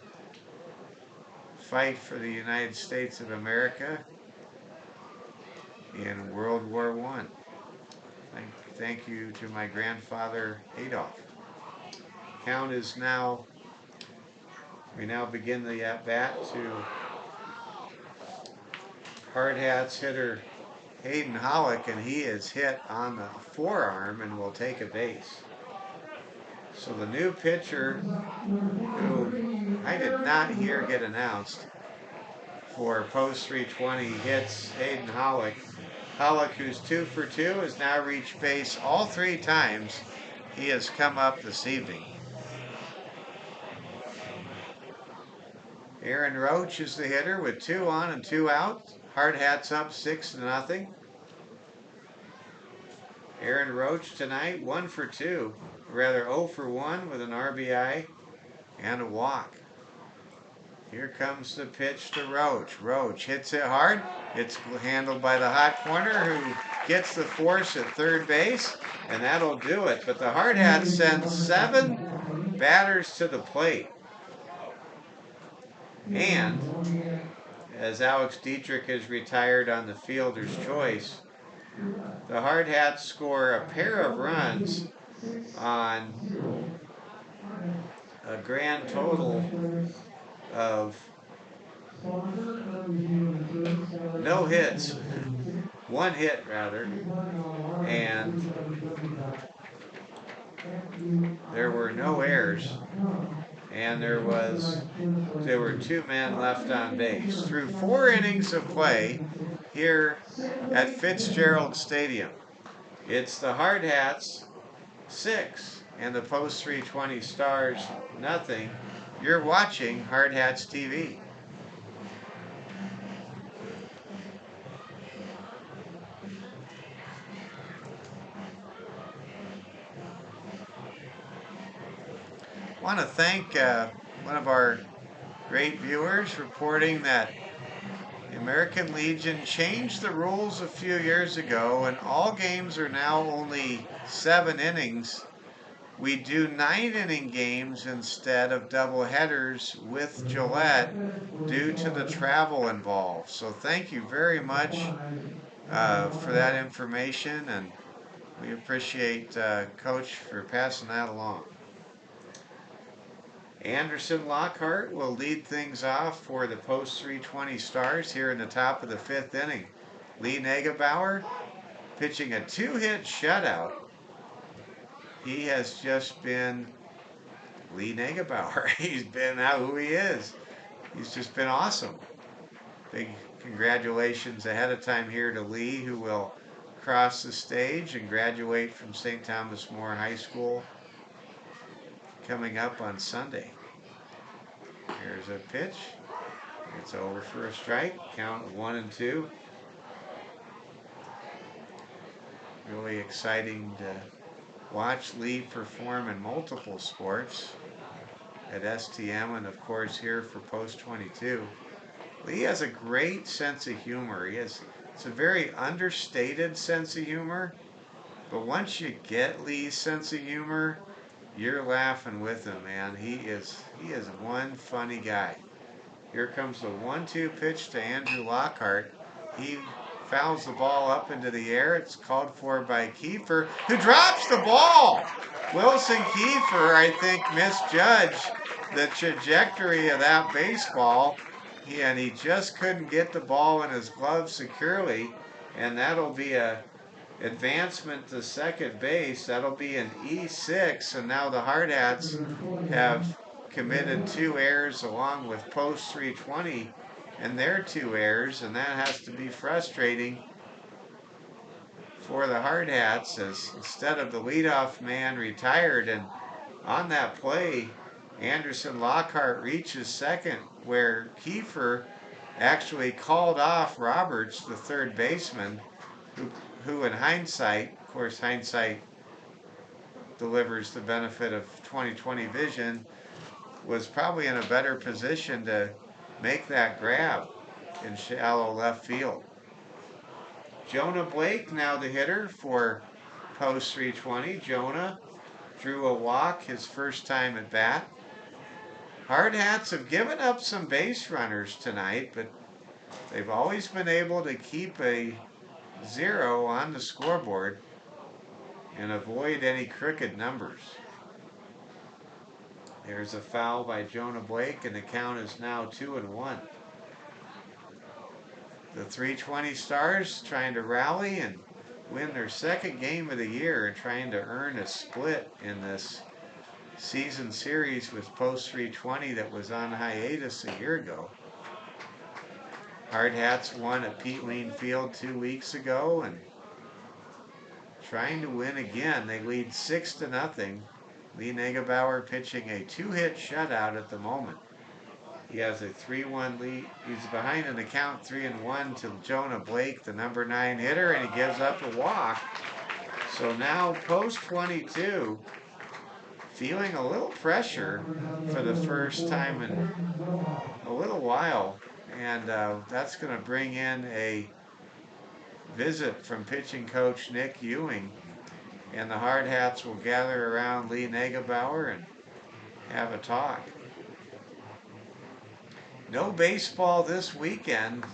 fight for the United States of America in World War I. Thank you to my grandfather Adolf. Count is now. We now begin the at bat to Hardhats hitter Hayden Hollick, and he is hit on the forearm and will take a base. So the new pitcher, who I did not hear get announced for post 320, hits Hayden Hollick. Hollick, who's 2 for 2, has now reached base all 3 times he has come up this evening. Aaron Roach is the hitter with 2 on and 2 out. Hardhats up 6-0. Aaron Roach tonight 1 for 2, rather 0 for 1 with an RBI and a walk. Here comes the pitch to Roach. Roach hits it hard. It's handled by the hot corner, who gets the force at third base, and that'll do it. But the Hardhats send 7 batters to the plate. And as Alex Dietrich is retired on the fielder's choice, the Hardhats score a pair of runs on a grand total of no hits, 1 hit rather, and there were no errors, and there were 2 men left on base through 4 innings of play here at Fitzgerald Stadium. It's the Hardhats 6 and the Post 320 Stars nothing. You're watching Hardhats TV. I want to thank one of our great viewers reporting that the American Legion changed the rules a few years ago, and all games are now only 7 innings. We do 9-inning games instead of double headers with Gillette due to the travel involved. So thank you very much for that information, and we appreciate Coach for passing that along. Anderson Lockhart will lead things off for the Post 320 Stars here in the top of the 5th inning. Lee Negebauer pitching a 2-hit shutout. He has just been Lee Negebauer. He's been out who he is. he's just been awesome. Big congratulations ahead of time here to Lee, who will cross the stage and graduate from St. Thomas More High School coming up on Sunday. Here's a pitch. It's over for a strike. Count 1-2. Really exciting to watch Lee perform in multiple sports at STM and of course here for Post 22. Lee has a great sense of humor. It's a very understated sense of humor, but once you get Lee's sense of humor, you're laughing with him, man. He is one funny guy. Here comes the 1-2 pitch to Andrew Lockhart. He fouls the ball up into the air. It's called for by Kiefer, who drops the ball. Wilson Kiefer, I think, misjudged the trajectory of that baseball, and he just couldn't get the ball in his glove securely, and that'll be a advancement to second base. That'll be an E6, and now the Hardhats have committed 2 errors along with Post 320 and their 2 errors, and that has to be frustrating for the Hardhats as instead of the leadoff man retired, and on that play, Anderson Lockhart reaches second where Kiefer actually called off Roberts, the third baseman, who in hindsight, of course, hindsight delivers the benefit of 2020 vision, was probably in a better position to make that grab in shallow left field. Jonah Blake now the hitter for Post 320. Jonah drew a walk his first time at bat. Hardhats have given up some base runners tonight, but they've always been able to keep a 0 on the scoreboard and avoid any crooked numbers. There's a foul by Jonah Blake, and the count is now 2-1. The 320 Stars trying to rally and win their second game of the year and trying to earn a split in this season series with Post 320 that was on hiatus a year ago. Hardhats won at Pete Lean Field 2 weeks ago and trying to win again. They lead 6-0. Lee Negebauer pitching a 2-hit shutout at the moment. He has a 3-1 lead. He's behind in the count 3-1 to Jonah Blake, the number 9 hitter, and he gives up a walk. So now Post 22 feeling a little pressure for the first time in a little while, and that's going to bring in a visit from pitching coach Nick Ewing, and the Hardhats will gather around Lee Negebauer and have a talk. No baseball this weekend,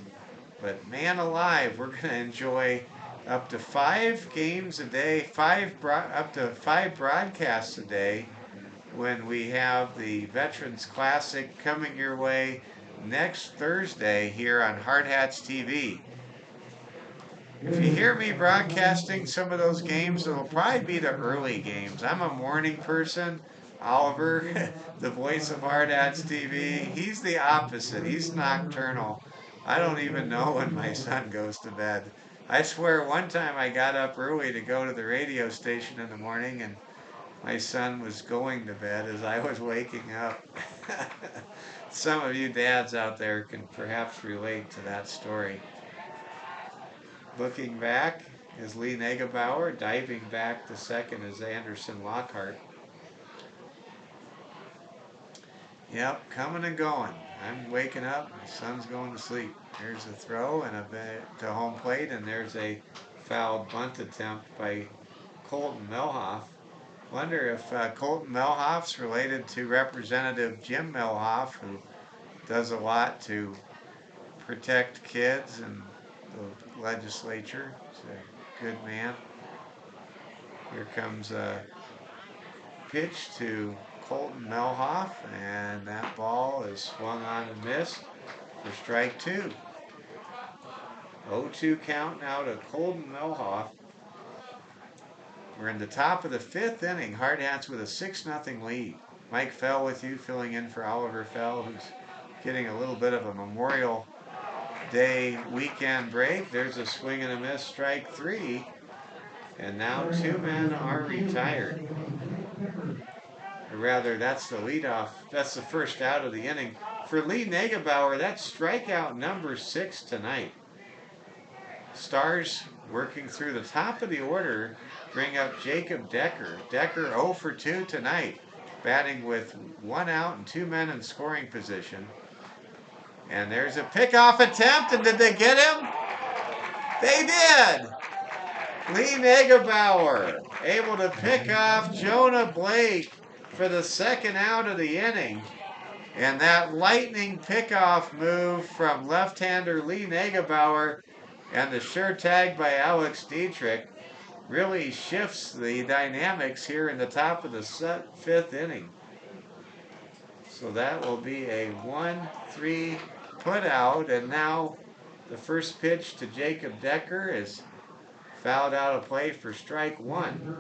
but man alive, we're going to enjoy up to 5 games a day, up to 5 broadcasts a day when we have the Veterans Classic coming your way next Thursday here on Hardhats TV. If you hear me broadcasting some of those games, it'll probably be the early games. I'm a morning person. Oliver, the voice of Hardhats TV, he's the opposite. He's nocturnal. I don't even know when my son goes to bed. I swear one time I got up early to go to the radio station in the morning and my son was going to bed as I was waking up. Some of you dads out there can perhaps relate to that story. Looking back is Lee Negebauer. Diving back to second is Anderson Lockhart. Yep, coming and going. I'm waking up. My son's going to sleep. There's a throw and a bit to home plate, and there's a fouled bunt attempt by Colton Melhoff. Wonder if Colton Melhoff's related to Representative Jim Melhoff, who does a lot to protect kids and the legislature. He's a good man. Here comes a pitch to Colton Melhoff, and that ball is swung on and missed for strike 2. 0-2 count now to Colton Melhoff. We're in the top of the 5th inning. Hardhats with a 6-0 lead. Mike Fell with you, filling in for Oliver Fell, who's getting a little bit of a Memorial Day weekend break. There's a swing and a miss, strike three. And now two men are retired. Or rather, that's the leadoff. That's the first out of the inning. For Lee Negebauer, that's strikeout number 6 tonight. Stars working through the top of the order bring up Jacob Decker. Decker 0 for 2 tonight, batting with 1 out and 2 men in scoring position. And there's a pickoff attempt, and did they get him? They did! Lee Negebauer able to pick off Jonah Blake for the second out of the inning. And that lightning pickoff move from left-hander Lee Negebauer and the sure tag by Alex Dietrich really shifts the dynamics here in the top of the fifth inning. So that will be a 1-3 put out, and now the first pitch to Jacob Decker is fouled out of play for strike 1.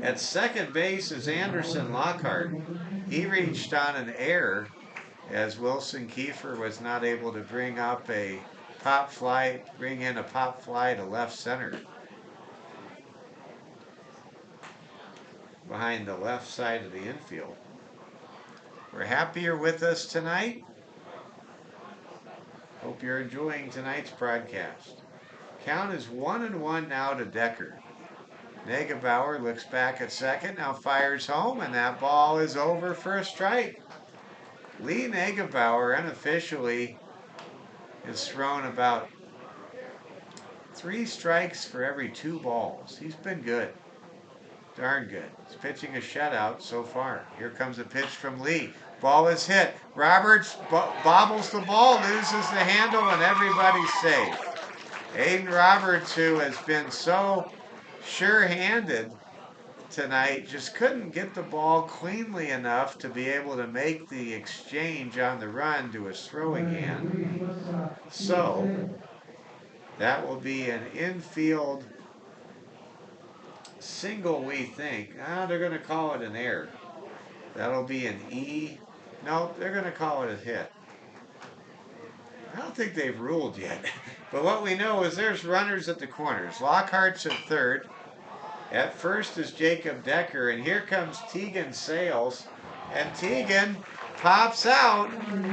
At second base is Anderson Lockhart. He reached on an error as Wilson Kiefer was not able to bring in a pop fly to left center behind the left side of the infield. We're happy you're with us tonight. Hope you're enjoying tonight's broadcast. Count is 1-1 now to Decker. Negebauer looks back at second, now fires home, and that ball is over for a strike. Lee Negebauer unofficially has thrown about 3 strikes for every 2 balls. He's been good. Darn good. He's pitching a shutout so far. Here comes a pitch from Lee. Ball is hit. Roberts bobbles the ball, loses the handle, and everybody's safe. Aiden Roberts, who has been so sure-handed tonight, just couldn't get the ball cleanly enough to be able to make the exchange on the run to his throwing hand. So that will be an infield single, we think. They're going to call it an error. That'll be an E. No, they're going to call it a hit. I don't think they've ruled yet. But what we know is there's runners at the corners. Lockhart's at third. At first is Jacob Decker, and here comes Tegan Sales. And Tegan pops out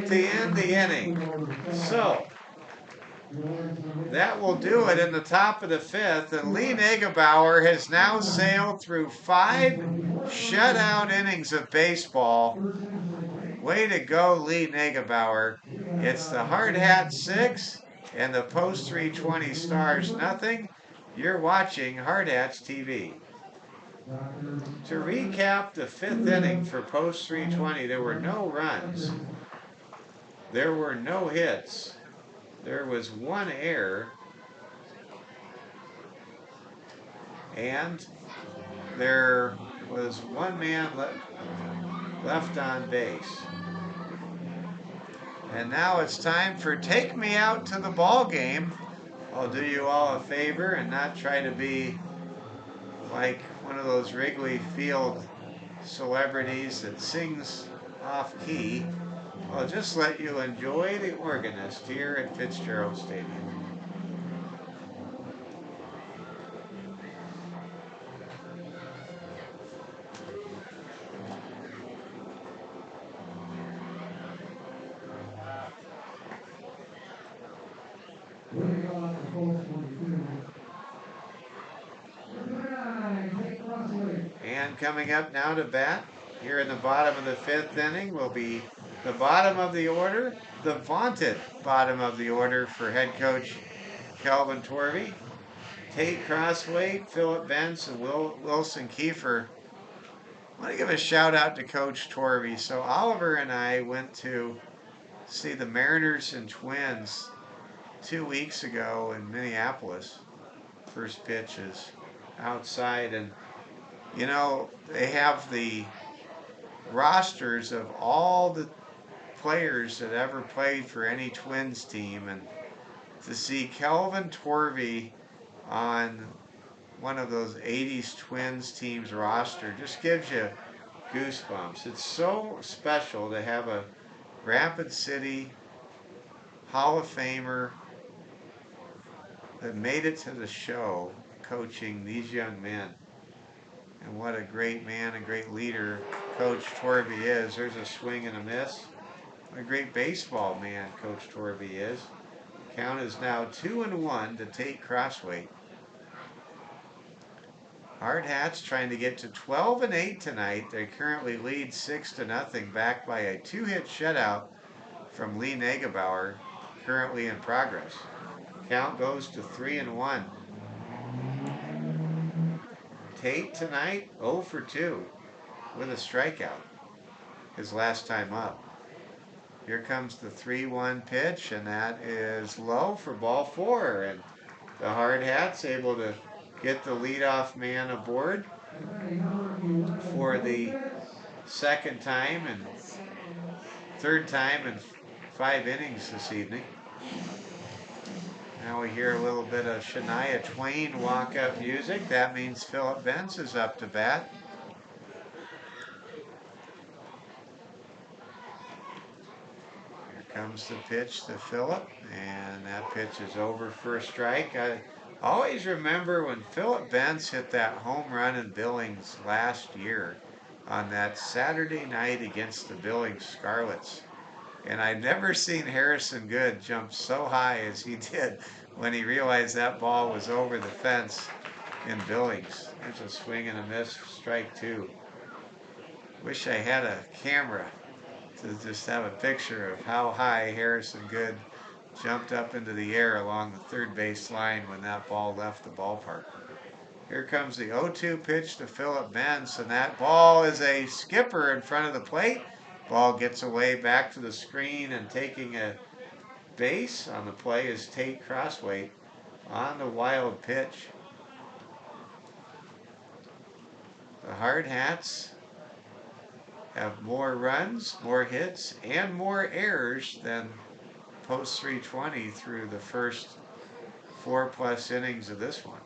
to end the inning. So that will do it in the top of the fifth, and Lee Negebauer has now sailed through 5 shutout innings of baseball. Way to go, Lee Negebauer. It's the Hardhats 6 and the Post 320 Stars nothing. You're watching Hardhats TV. To recap the 5th inning for Post 320, there were no runs. There were no hits. There was 1 error. And there was 1 man left on base. And now it's time for Take Me Out to the Ball Game. I'll do you all a favor and not try to be like one of those Wrigley Field celebrities that sings off key. I'll just let you enjoy the organist here at Fitzgerald Stadium. And coming up now to bat here in the bottom of the 5th inning will be the bottom of the order, the vaunted bottom of the order for head coach Kelvin Torvey. Tate Crossway, Philip Benz, and Wilson Kiefer. I want to give a shout out to Coach Torvey. So Oliver and I went to see the Mariners and Twins 2 weeks ago in Minneapolis. First pitch is outside, and you know, they have the rosters of all the players that ever played for any Twins team, and to see Kelvin Torvey on one of those 80s Twins teams roster just gives you goosebumps. It's so special to have a Rapid City Hall of Famer that made it to the show coaching these young men. And what a great man and great leader Coach Torby is. There's a swing and a miss. What a great baseball man Coach Torby is. Count is now 2-1 to Tate Crossway. Hardhats trying to get to 12-8 tonight. They currently lead 6-0, backed by a 2-hit shutout from Lee Negebauer, currently in progress. Count goes to 3-1. Tate tonight 0 for 2 with a strikeout. His last time up. Here comes the 3-1 pitch, and that is low for ball 4. And the Hardhats able to get the leadoff man aboard for the second time and third time in 5 innings this evening. Now we hear a little bit of Shania Twain walk-up music. That means Philip Benz is up to bat. Here comes the pitch to Philip, and that pitch is over for a strike. I always remember when Philip Benz hit that home run in Billings last year on that Saturday night against the Billings Scarlets. And I've never seen Harrison Good jump so high as he did when he realized that ball was over the fence in Billings. There's a swing and a miss, strike 2. Wish I had a camera to just have a picture of how high Harrison Good jumped up into the air along the third base line when that ball left the ballpark. Here comes the 0-2 pitch to Philip Benz, and that ball is a skipper in front of the plate. Ball gets away back to the screen, and taking a base on the play is Tate Crossway on the wild pitch. The Hardhats have more runs, more hits, and more errors than Post 320 through the first 4+ innings of this one.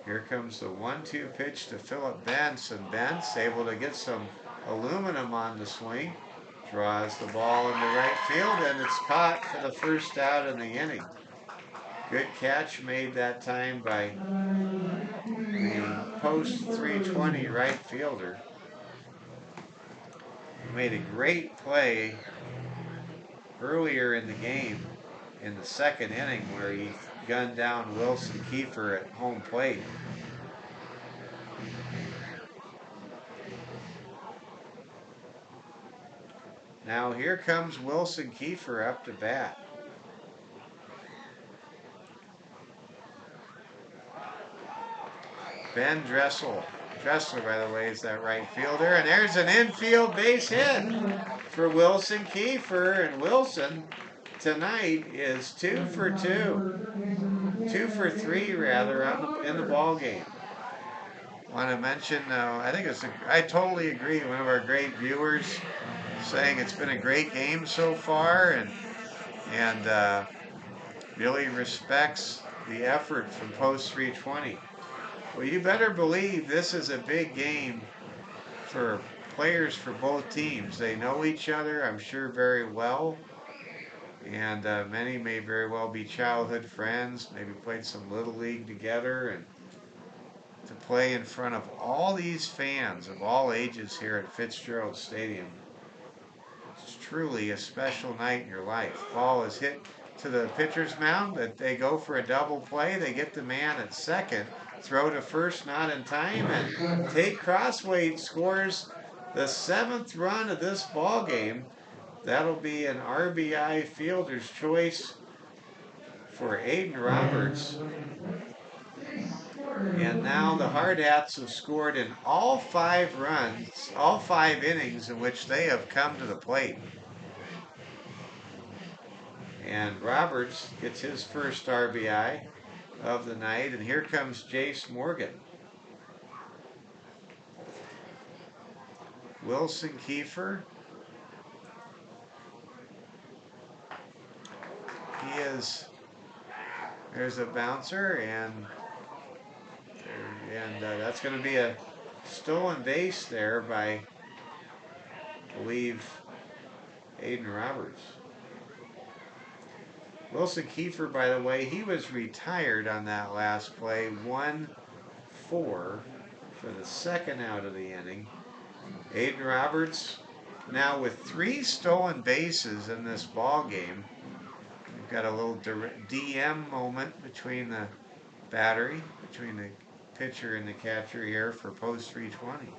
Here comes the 1-2 pitch to Philip Benz, and Benz able to get some aluminum on the swing, draws the ball into right field, and it's caught for the first out in the inning. Good catch made that time by the Post 320 right fielder. He made a great play earlier in the game in the second inning where he gunned down Wilson Kiefer at home plate. Now here comes Wilson Kiefer up to bat. Ben Dressler, by the way, is that right fielder. And there's an infield base hit for Wilson Kiefer. And Wilson tonight is 2 for 2. 2 for 3, rather, in the ball game. Want to mention, I totally agree. One of our great viewers saying it's been a great game so far, and really respects the effort from Post 320. Well, you better believe this is a big game for players for both teams. They know each other, I'm sure, very well. And many may very well be childhood friends, maybe played some Little League together. And to play in front of all these fans of all ages here at Fitzgerald Stadium, it's truly a special night in your life. Ball is hit to the pitcher's mound, but they go for a double play. They get the man at second. Throw to first, not in time, and Tate Crossway scores the 7th run of this ball game. That'll be an RBI fielder's choice for Aiden Roberts. And now the Hardhats have scored in all 5 runs, all 5 innings in which they have come to the plate. And Roberts gets his first RBI of the night, and here comes Jace Morgan. Wilson Kiefer. There's a bouncer, and that's going to be a stolen base there by, I believe, Aiden Roberts. Wilson Kiefer, by the way, he was retired on that last play. 1-4 for the second out of the inning. Aiden Roberts now with 3 stolen bases in this ball game. We've got a little DM moment between the battery, between the pitcher and the catcher here for post 320.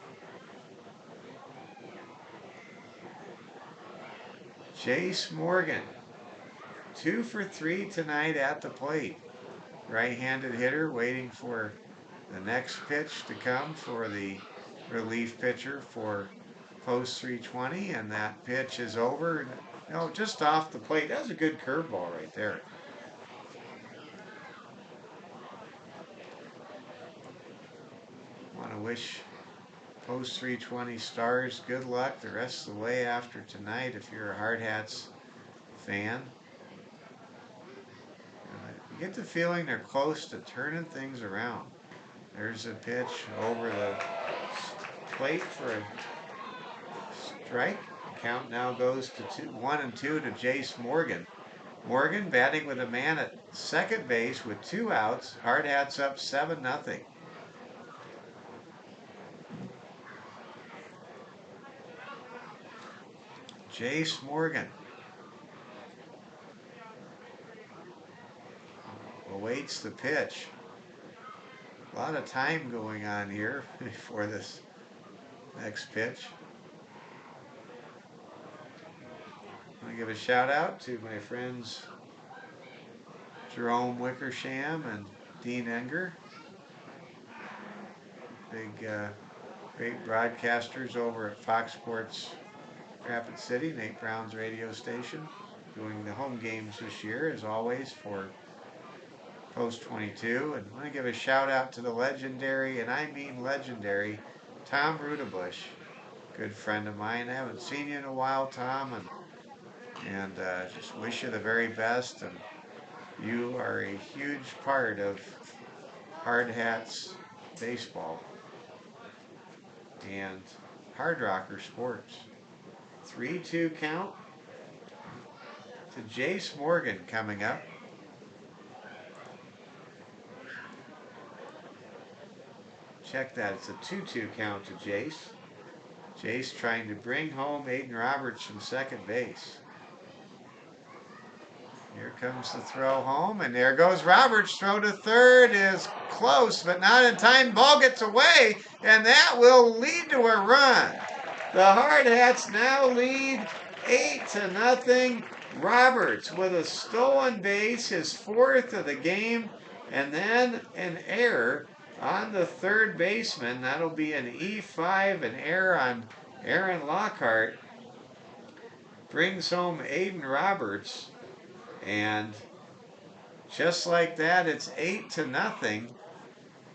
Jace Morgan, 2 for 3 tonight at the plate. Right-handed hitter waiting for the next pitch to come for the relief pitcher for post 320, and that pitch is over. No, just off the plate. That was a good curveball right there. Want to wish post 320 Stars good luck the rest of the way after tonight if you're a Hardhats fan. You get the feeling they're close to turning things around. There's a pitch over the plate for a strike. Count now goes to 1-2 to Jace Morgan. Morgan batting with a man at second base with 2 outs. Hardhats up 7-0. Jace Morgan awaits the pitch. A lot of time going on here before this next pitch. I want to give a shout out to my friends Jerome Wickersham and Dean Enger. Big, great broadcasters over at Fox Sports Rapid City, Nate Brown's radio station, doing the home games this year, as always, for Post 22. And I want to give a shout out to the legendary, and I mean legendary, Tom Rudabush, good friend of mine. I haven't seen you in a while, Tom, and just wish you the very best. And you are a huge part of Hardhats baseball and Hard Rocker sports. 3-2 count to Jace Morgan coming up. Check that, it's a 2-2 count to Jace. Jace trying to bring home Aiden Roberts from second base. Here comes the throw home, and there goes Roberts. Throw to third is close, but not in time. Ball gets away, and that will lead to a run. The Hardhats now lead 8-0. Roberts with a stolen base, his 4th of the game, and then an error on the third baseman. That'll be an E5, an error on Aaron Lockhart. Brings home Aiden Roberts. And just like that, it's 8-0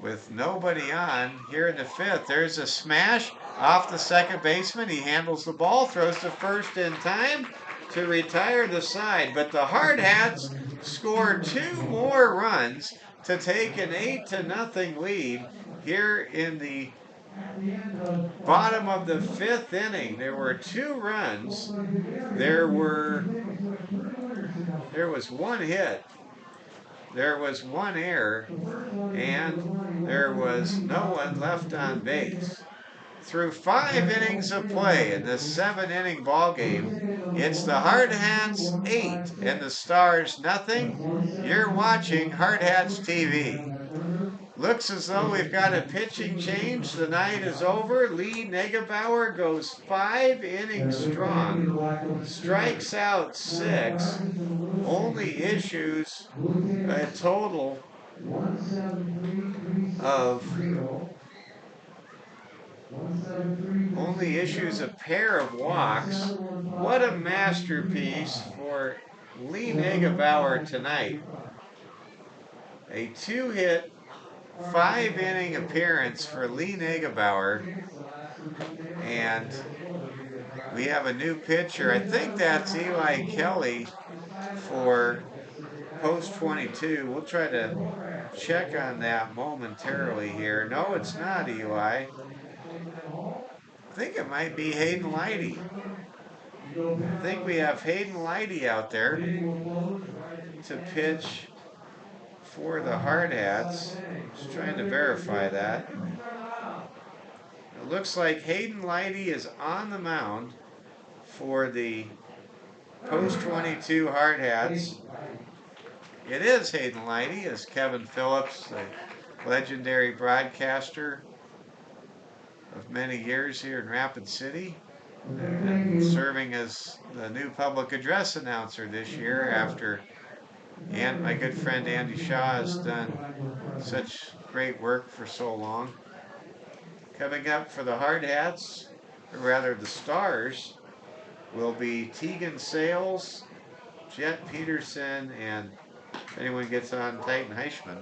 with nobody on here in the 5th. There's a smash off the second baseman. He handles the ball, throws to first in time to retire the side. But the Hardhats score 2 more runs to take an 8-0 lead here in the bottom of the 5th inning. There were 2 runs. There was 1 hit. There was 1 error, and there was no one left on base. Through 5 innings of play in this 7-inning ball game, it's the Hardhats 8 and the Stars nothing. You're watching Hardhats TV. Looks as though we've got a pitching change. The night is over. Lee Negebauer goes 5 innings strong, strikes out 6, only issues a total of a pair of walks. What a masterpiece for Lee Negebauer tonight. A 2-hit, 5-inning appearance for Lee Negebauer. And we have a new pitcher. I think that's Eli Kelly for post 22. We'll try to check on that momentarily here. No, it's not Eli. I think it might be Hayden Lighty. I think we have Hayden Lighty out there to pitch for the Hardhats. Just trying to verify that. It looks like Hayden Lighty is on the mound for the Post 22 Hardhats. It is Hayden Lighty, as Kevin Phillips, the legendary broadcaster of many years here in Rapid City, serving as the new public address announcer this year after my good friend Andy Shaw has done such great work for so long. Coming up for the Hardhats, or rather the Stars, will be Tegan Sales, Jet Peterson, and if anyone gets on, Titan Heichman.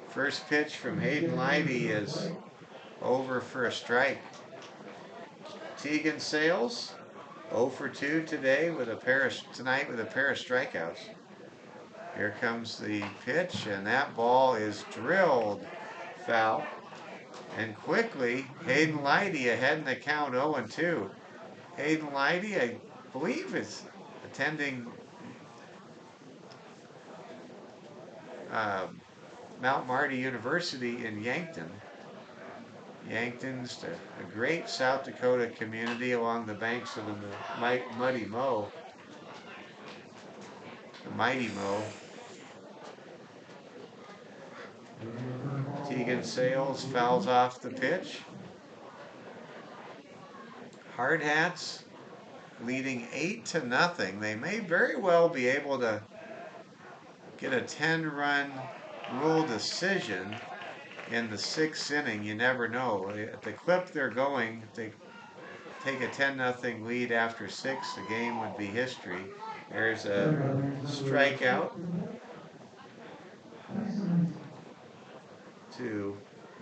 First pitch from Hayden Lighty is over for a strike. Tegan Sales, 0 for 2 today with a pair of strikeouts. Here comes the pitch, and that ball is drilled foul. And quickly, Hayden Lighty ahead in the count 0-2. Hayden Lighty, I believe, is attending Mount Marty University in Yankton. Yankton's a great South Dakota community along the banks of the Mighty Mo. The Mighty Mo. Tegan Sales fouls off the pitch. Hardhats leading 8-0. They may very well be able to get a 10-run rule decision in the 6th inning. You never know. At the clip they're going, if they take a 10-0 lead after 6, the game would be history. There's a strikeout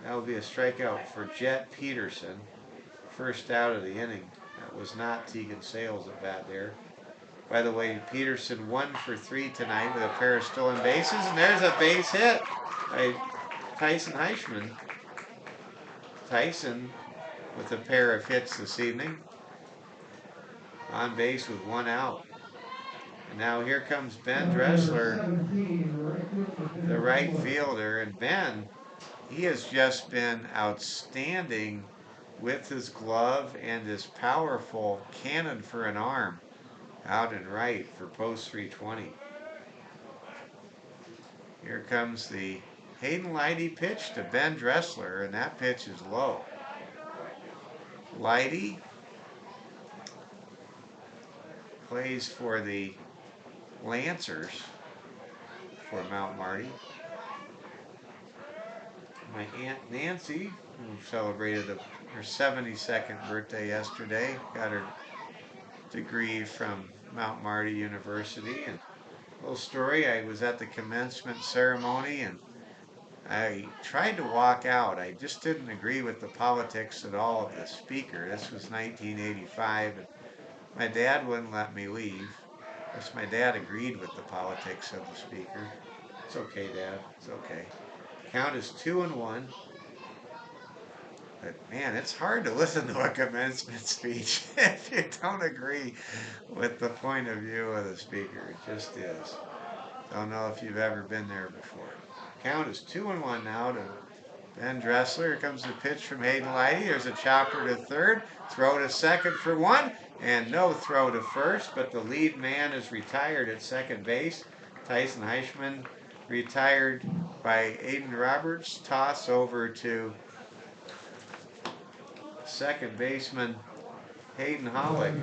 that would be a strikeout for Jet Peterson. First out of the inning. That was not Tegan Sales at bat there. By the way, Peterson 1 for 3 tonight with a pair of stolen bases, and there's a base hit by Tyson Heichman. Tyson with a pair of hits this evening. On base with 1 out. And now here comes Ben Dressler, the right fielder. And Ben, he has just been outstanding with his glove and his powerful cannon for an arm out and right for post 320. Here comes the Hayden Lighty pitch to Ben Dressler, and that pitch is low. Lighty plays for the Lancers for Mount Marty. My Aunt Nancy, who celebrated her 72nd birthday yesterday, got her degree from Mount Marty University. And a little story, I was at the commencement ceremony and I tried to walk out. I just didn't agree with the politics at all of the speaker. This was 1985, and my dad wouldn't let me leave. Of course, my dad agreed with the politics of the speaker. It's okay, Dad. It's okay. Count is 2-1. But man, it's hard to listen to a commencement speech if you don't agree with the point of view of the speaker. It just is. Don't know if you've ever been there before. Count is 2-1 now to Ben Dressler. Here comes the pitch from Hayden Lighty. There's a chopper to third. Throw to second for 1. And no throw to first, but the lead man is retired at second base. Tyson Heichman retired by Aiden Roberts. Toss over to second baseman Hayden Hollick.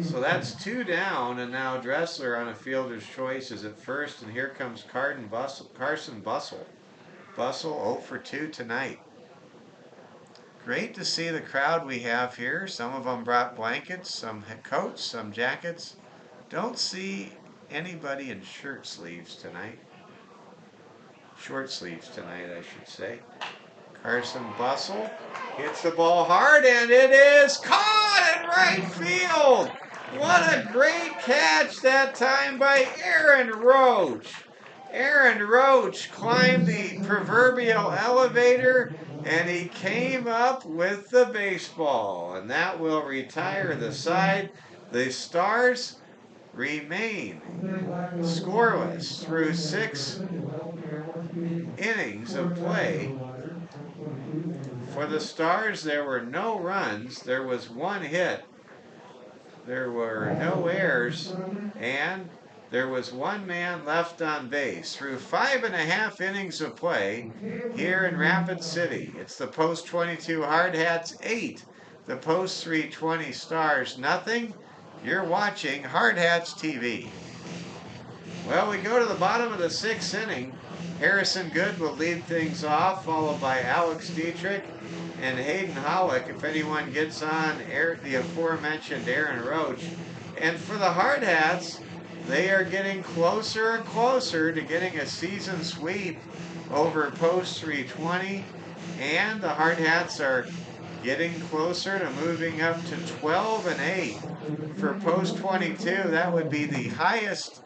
So that's 2 down, and now Dressler on a fielder's choice is at first, and here comes Carson Bussell. Bussell 0 for 2 tonight. Great to see the crowd we have here. Some of them brought blankets, some coats, some jackets. Don't see anybody in shirt sleeves tonight. Short sleeves tonight, I should say. Carson Bussell hits the ball hard, and it is caught in right field. What a great catch that time by Aaron Roach. Aaron Roach climbed the proverbial elevator And he came up with the baseball, and that will retire the side. The Stars remain scoreless through 6 innings of play. For the Stars, there were no runs, there was 1 hit, there were no errors, and there was 1 man left on base. Through 5.5 innings of play here in Rapid City, it's the Post 22 Hardhats 8, the Post 320 Stars nothing. You're watching Hardhats TV. Well, we go to the bottom of the 6th inning. Harrison Good will lead things off, followed by Alex Dietrich and Hayden Hollick, if anyone gets on the aforementioned Aaron Roach. And for the Hardhats, they are getting closer and closer to getting a season sweep over Post 320. And the Hardhats are getting closer to moving up to 12-8. For Post 22, that would be the highest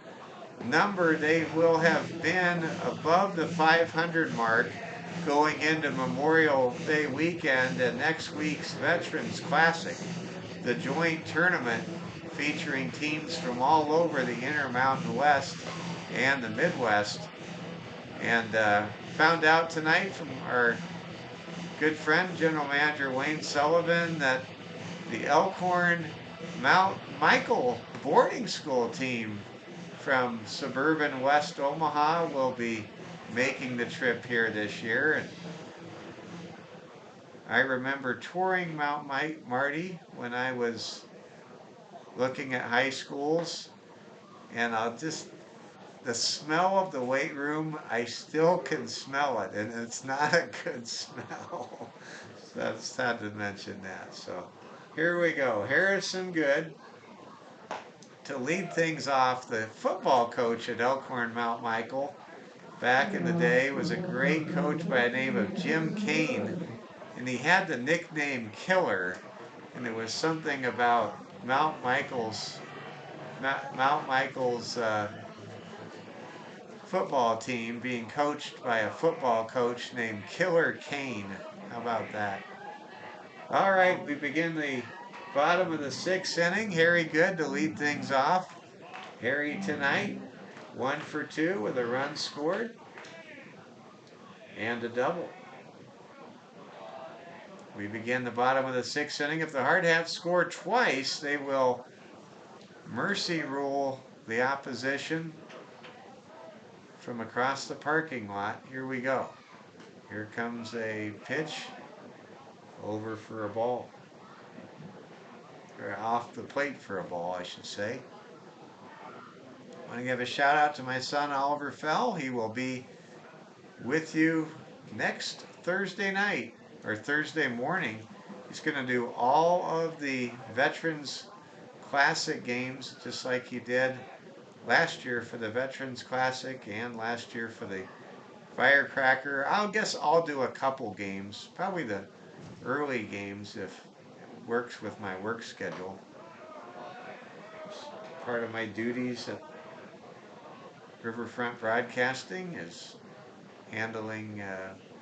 number they will have been above the 500 mark going into Memorial Day weekend and next week's Veterans Classic, the joint tournament featuring teams from all over the Intermountain West and the Midwest. And found out tonight from our good friend, General Manager Wayne Sullivan, that the Elkhorn Mount Michael boarding school team from suburban West Omaha will be making the trip here this year. And I remember touring Mount Marty when I was looking at high schools, and the smell of the weight room, I still can smell it, and it's not a good smell. So I just had to mention that. So here we go. Harrison Good to lead things off. The football coach at Elkhorn Mount Michael back in the day was a great coach by the name of Jim Kane, and he had the nickname Killer, and it was something about Mount Michael's football team being coached by a football coach named Killer Kane. How about that? All right, we begin the bottom of the 6th inning. Harry Good to lead things off. Harry tonight, 1 for 2 with a run scored and a double. We begin the bottom of the 6th inning. If the Hardhats score twice, they will mercy rule the opposition from across the parking lot. Here we go. Here comes a pitch over for a ball. Or off the plate for a ball, I should say. I want to give a shout out to my son Oliver Fell. He will be with you next Thursday night or Thursday morning. He's going to do all of the Veterans Classic games just like he did last year for the Veterans Classic and last year for the Firecracker. I guess I'll do a couple games, probably the early games if it works with my work schedule. Part of my duties at Riverfront Broadcasting is handling,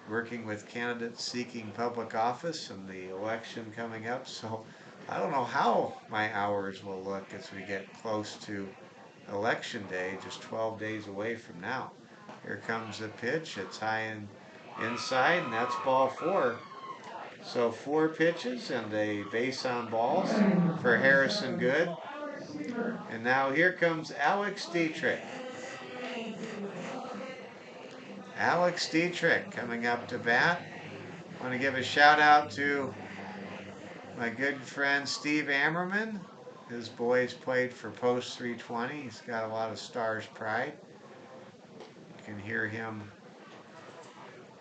working with candidates seeking public office and the election coming up. So I don't know how my hours will look as we get close to Election Day, just 12 days away from now. Here comes the pitch. It's high and inside, and that's ball 4. So 4 pitches and a base on balls for Harrison Good. And now here comes Alex Dietrich. Alex Dietrich coming up to bat. I want to give a shout out to my good friend Steve Ammerman. His boys played for Post 320. He's got a lot of Stars pride. You can hear him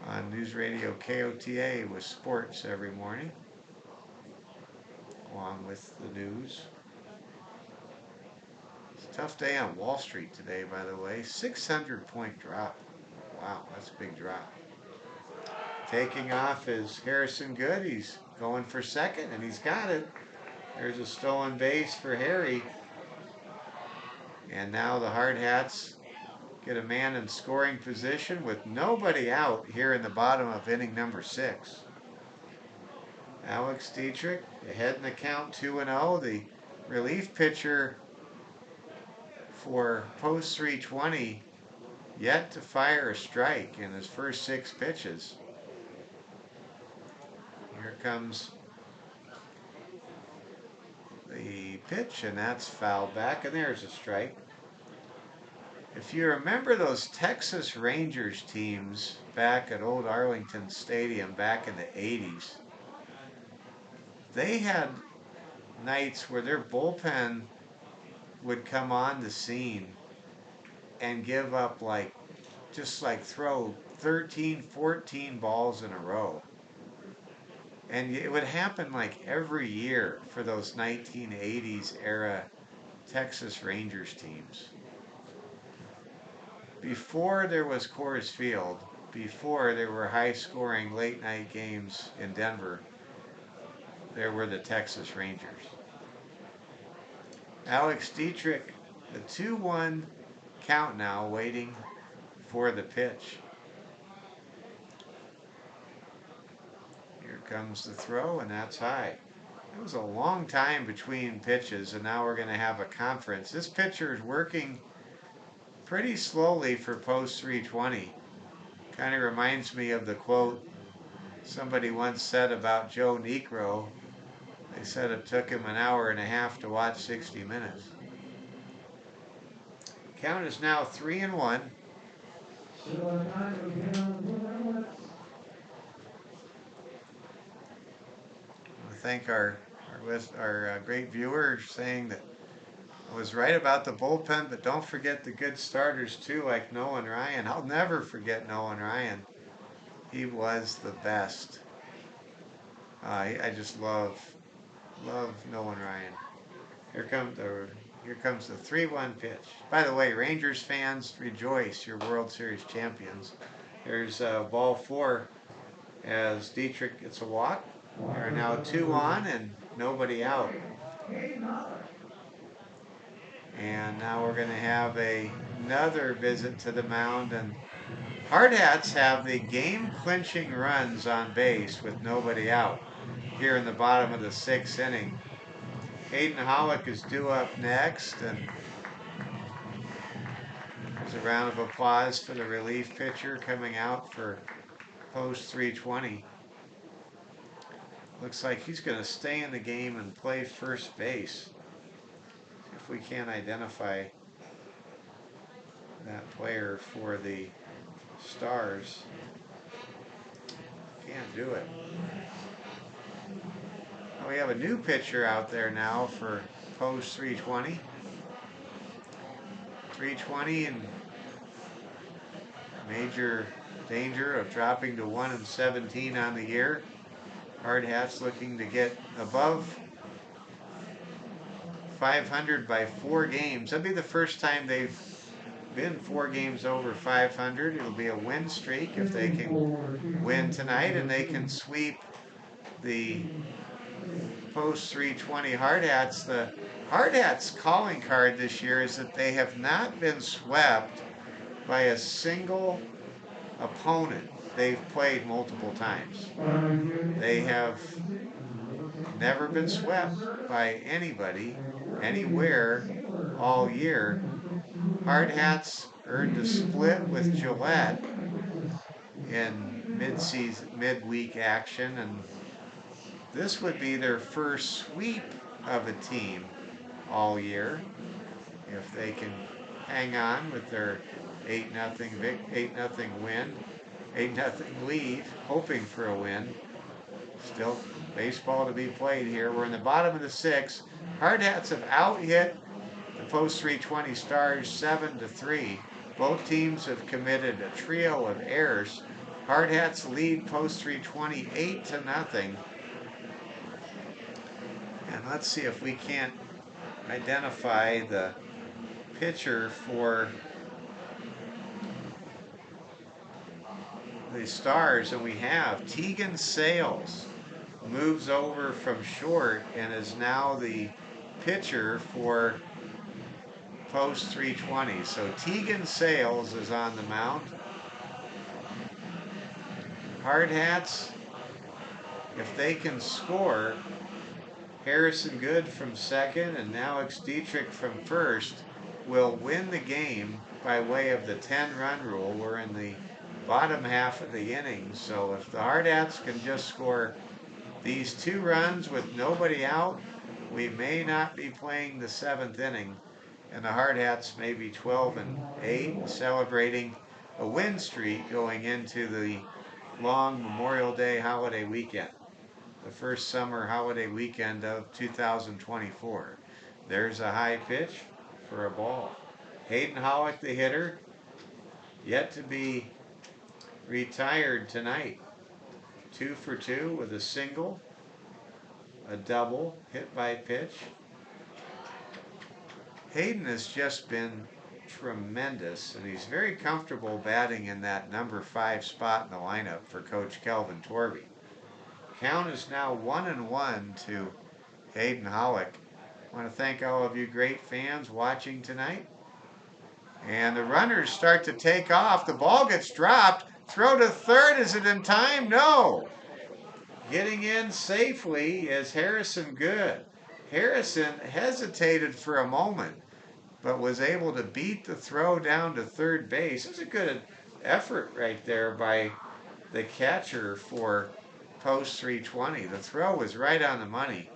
on News Radio KOTA with sports every morning, along with the news. It's a tough day on Wall Street today, by the way. 600-point drop. Wow, that's a big drop. Taking off is Harrison Good. He's going for second, and he's got it. There's a stolen base for Harry. And now the Hardhats get a man in scoring position with nobody out here in the bottom of inning number 6. Alex Dietrich ahead in the count 2-0. The relief pitcher for post 320 yet to fire a strike in his first 6 pitches. Here comes the pitch, and that's fouled back, and there's a strike. If you remember those Texas Rangers teams back at Old Arlington Stadium back in the 80s, they had nights where their bullpen would come on the scene and give up just like throw 13, 14 balls in a row. And it would happen like every year for those 1980s era Texas Rangers teams. Before there was Coors Field, before there were high scoring late night games in Denver, there were the Texas Rangers. Alex Dietrich, the 2-1 count now, waiting for the pitch. Here comes the throw, and that's high. It was a long time between pitches, and now we're going to have a conference. This pitcher is working pretty slowly for post 320. Kind of reminds me of the quote somebody once said about Joe Negro. They said it took him an hour and a half to watch 60 Minutes. Count is now 3-1. I thank our great viewer saying that I was right about the bullpen, but don't forget the good starters too, like Nolan Ryan. I'll never forget Nolan Ryan. He was the best. I just love Nolan Ryan. Here comes the 3-1 pitch. By the way, Rangers fans, rejoice! You're World Series champions. There's ball 4 as Dietrich gets a walk. There are now 2 on and nobody out. And now we're going to have another visit to the mound, and Hardhats have the game-clinching runs on base with nobody out here in the bottom of the 6th inning. Hayden Hollick is due up next, and there's a round of applause for the relief pitcher coming out for post 320. Looks like he's going to stay in the game and play first base. If we can't identify that player for the Stars. Can't do it. We have a new pitcher out there now for post 320. 320 in major danger of dropping to 1-17 on the year. Hardhats looking to get above 500 by 4 games. That'll be the first time they've been 4 games over 500. It'll be a win streak if they can win tonight, and they can sweep the post 320 Hardhats. The Hardhats calling card this year is that they have not been swept by a single opponent they've played multiple times. They have never been swept by anybody, anywhere, all year. Hardhats earned a split with Gillette in midweek action, and this would be their first sweep of a team all year if they can hang on with their 8-0 win, 8-0 lead, hoping for a win. Still baseball to be played here. We're in the bottom of the 6th. Hardhats have out-hit the post 320 Stars 7-3. Both teams have committed a trio of errors. Hardhats lead post 320 8-0. And let's see if we can't identify the pitcher for the Stars, and we have Tegan Sales moves over from short and is now the pitcher for post 320. So Tegan Sales is on the mound. Hardhats if they can score, Harrison Good from second and Alex Dietrich from first will win the game by way of the 10-run rule. We're in the bottom half of the inning, so if the Hardhats can just score these 2 runs with nobody out, we may not be playing the 7th inning, and the Hardhats may be 12-8, celebrating a win streak going into the long Memorial Day holiday weekend, the first summer holiday weekend of 2024. There's a high pitch for a ball. Hayden Hollick, the hitter, yet to be retired tonight. 2 for 2 with a single, a double, hit by pitch. Hayden has just been tremendous, and he's very comfortable batting in that number 5 spot in the lineup for Coach Kelvin Torvey. Count is now 1-1 to Hayden Hollick. I want to thank all of you great fans watching tonight. And the runners start to take off. The ball gets dropped. Throw to third. Is it in time? No. Getting in safely is Harrison Good. Harrison hesitated for a moment, but was able to beat the throw down to third base. It was a good effort right there by the catcher for post 320. The throw was right on the money,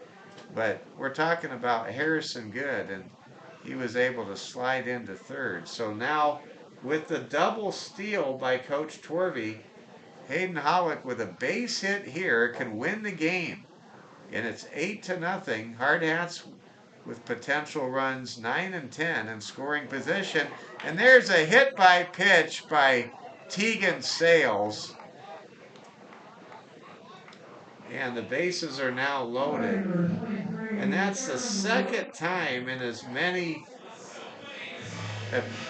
but we're talking about Harrison Good, and he was able to slide into third. So now, with the double steal by Coach Torvey, Hayden Hollick with a base hit here can win the game. And it's 8-0. Hardhats with potential runs 9 and 10 in scoring position. And there's a hit by pitch by Tegan Sales. And the bases are now loaded. And that's the second time in as many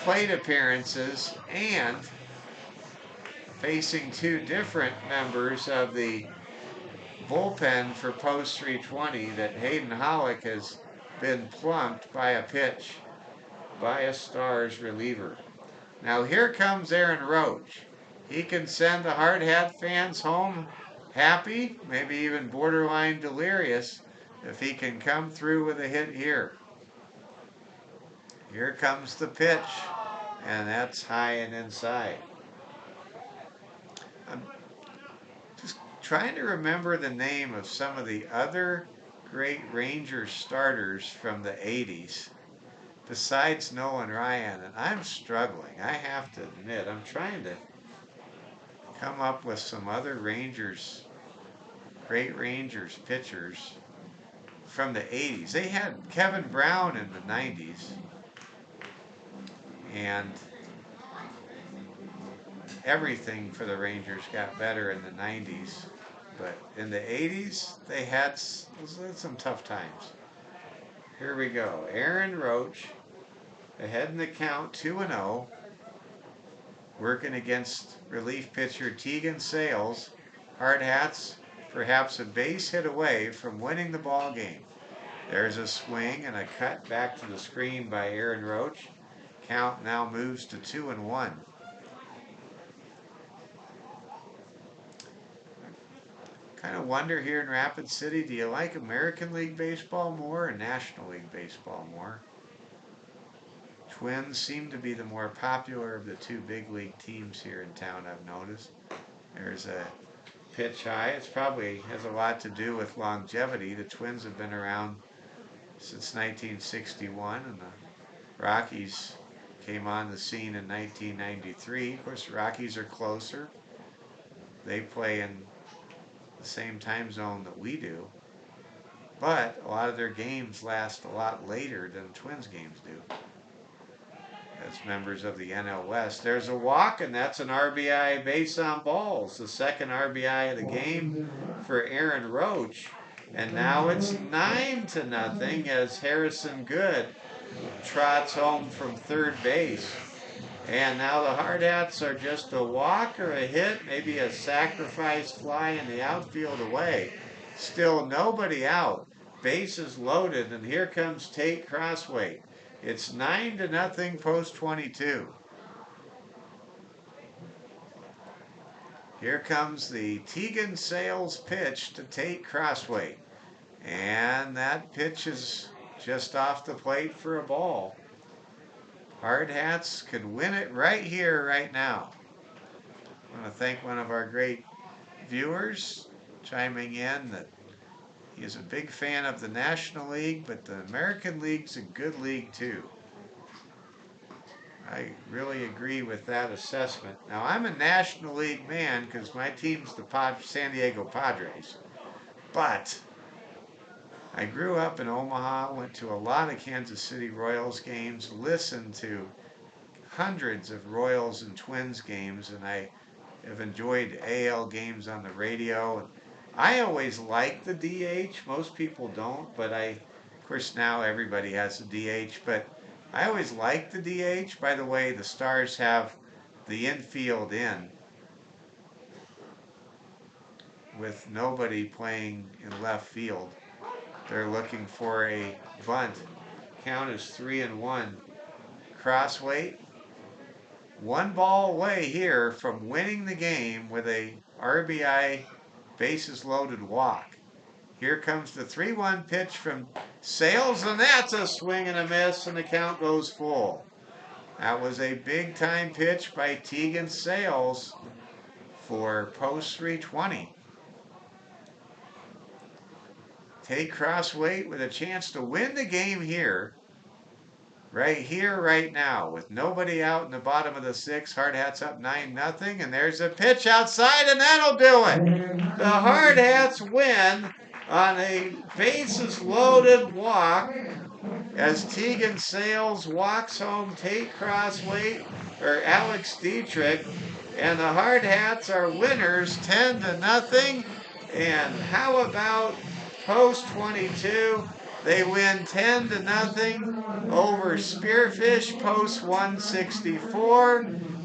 plate appearances and facing 2 different members of the bullpen for post 320 that Hayden Hollick has been plunked by a pitch by a Stars reliever. Now here comes Aaron Roach. He can send the Hard Hat fans home happy, maybe even borderline delirious, if he can come through with a hit here. Here comes the pitch, and that's high and inside. I'm just trying to remember the name of some of the other great Rangers starters from the 80s besides Nolan Ryan, and I'm struggling. I have to admit, I'm trying to come up with some other Rangers, great Rangers pitchers from the 80s. They had Kevin Brown in the 90s, and everything for the Rangers got better in the 90s. But in the 80s, they had some tough times. Here we go. Aaron Roach, ahead in the count, 2-0. Working against relief pitcher Tegan Sales. Hardhats perhaps a base hit away from winning the ball game. There's a swing and a cut back to the screen by Aaron Roach. Count now moves to 2-1. Kind of wonder here in Rapid City, do you like American League Baseball more or National League Baseball more? Twins seem to be the more popular of the 2 big league teams here in town, I've noticed. There's a pitch high. It probably has a lot to do with longevity. The Twins have been around since 1961, and the Rockies came on the scene in 1993. Of course, the Rockies are closer. They play in the same time zone that we do, but a lot of their games last a lot later than Twins games do. As members of the NL West, there's a walk, and that's an RBI base on balls, the second RBI of the game for Aaron Roach. And now it's 9-0 as Harrison Good trots home from third base. And now the Hardhats are just a walk or a hit, maybe a sacrifice fly in the outfield away. Still nobody out. Bases loaded, and here comes Tate Crossway. It's 9-0 post 22. Here comes the Tegan Sales pitch to Tate Crossway. And that pitch is just off the plate for a ball. Hardhats could win it right here, right now. I want to thank one of our great viewers chiming in that he is a big fan of the National League, but the American League's a good league too. I really agree with that assessment. Now, I'm a National League man because my team's the San Diego Padres. But I grew up in Omaha, went to a lot of Kansas City Royals games, listened to hundreds of Royals and Twins games, and I have enjoyed AL games on the radio. I always liked the DH. Most people don't, but of course, now everybody has the DH, but I always liked the DH. By the way, the Stars have the infield in with nobody playing in left field. They're looking for a bunt. Count is 3-1. Crossway, one ball away here from winning the game with a RBI bases loaded walk. Here comes the 3-1 pitch from Sales, and that's a swing and a miss, and the count goes full. That was a big time pitch by Tegan Sales for post 320. Tate Crossway with a chance to win the game here, right now, with nobody out in the bottom of the sixth. Hardhats up 9-0, and there's a pitch outside, and that'll do it. The Hardhats win on a bases loaded walk as Tegan Sales walks home Tate Crossway or Alex Dietrich, and the Hardhats are winners 10-0. And how about post 22? They win 10-0 over Spearfish post 164,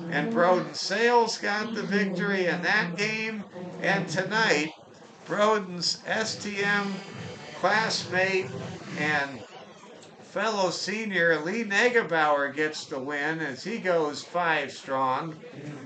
and Broden Sales got the victory in that game. And tonight, Broden's STM classmate and fellow senior Lee Negebauer gets the win as he goes 5 strong,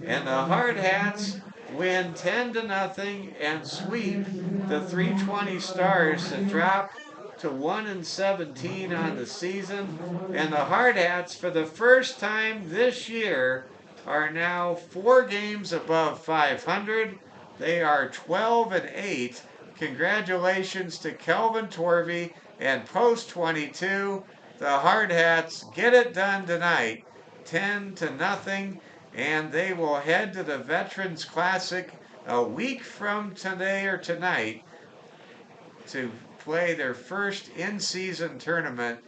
and the Hardhats win 10-0 and sweep the 320 Stars to drop to 1-17 on the season. And the Hardhats, for the first time this year, are now 4 games above 500. They are 12-8. Congratulations to Kelvin Torvey and post 22. The Hardhats get it done tonight, 10-0, and they will head to the Veterans Classic a week from today or tonight to play their first in-season tournament.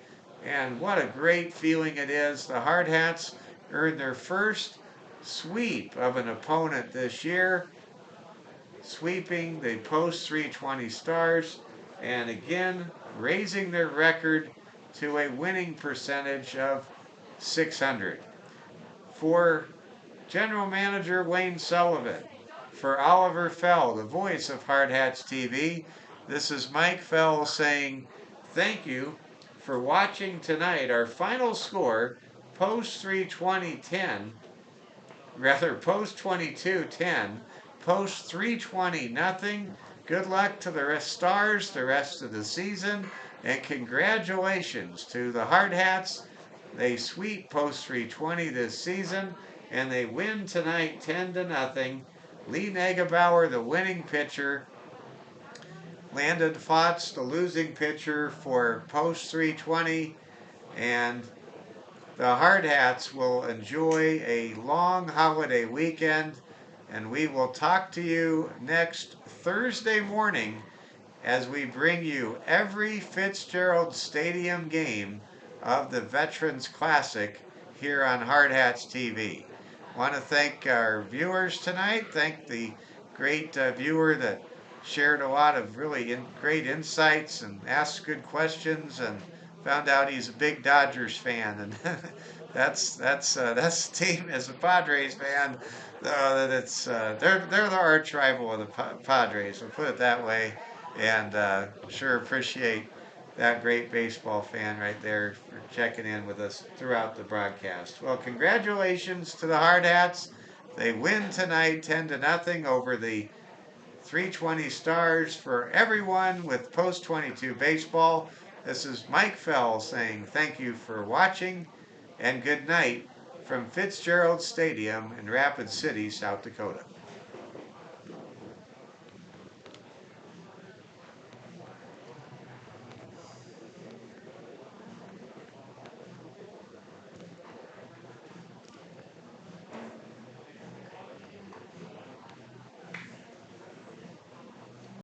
And what a great feeling it is. The Hardhats earned their first sweep of an opponent this year, sweeping the post 320 Stars, and again raising their record to a winning percentage of 600. For General Manager Wayne Sullivan, for Oliver Fell, the voice of Hardhats TV, this is Mike Fell saying thank you for watching tonight. Our final score, post 320-10, rather post 22-10, post 320-0. Good luck to the Stars the rest of the season, and congratulations to the Hardhats. They sweep post 320 this season, and they win tonight 10-0. Lee Negebauer, the winning pitcher. Landon Fotz, the losing pitcher for post 320. And the Hardhats will enjoy a long holiday weekend, and we will talk to you next Thursday morning as we bring you every Fitzgerald Stadium game of the Veterans Classic here on Hardhats TV. I want to thank our viewers tonight. Thank the great viewer that shared a lot of really great insights and asked good questions, and found out he's a big Dodgers fan, and that's the team as a Padres fan. They're the arch rival of the Padres. We'll put it that way, and sure appreciate that great baseball fan right there for checking in with us throughout the broadcast. Well, congratulations to the Hardhats. They win tonight 10-0 over the 320 Stars. For everyone with Post 22 Baseball, this is Mike Fell saying thank you for watching and good night from Fitzgerald Stadium in Rapid City, South Dakota.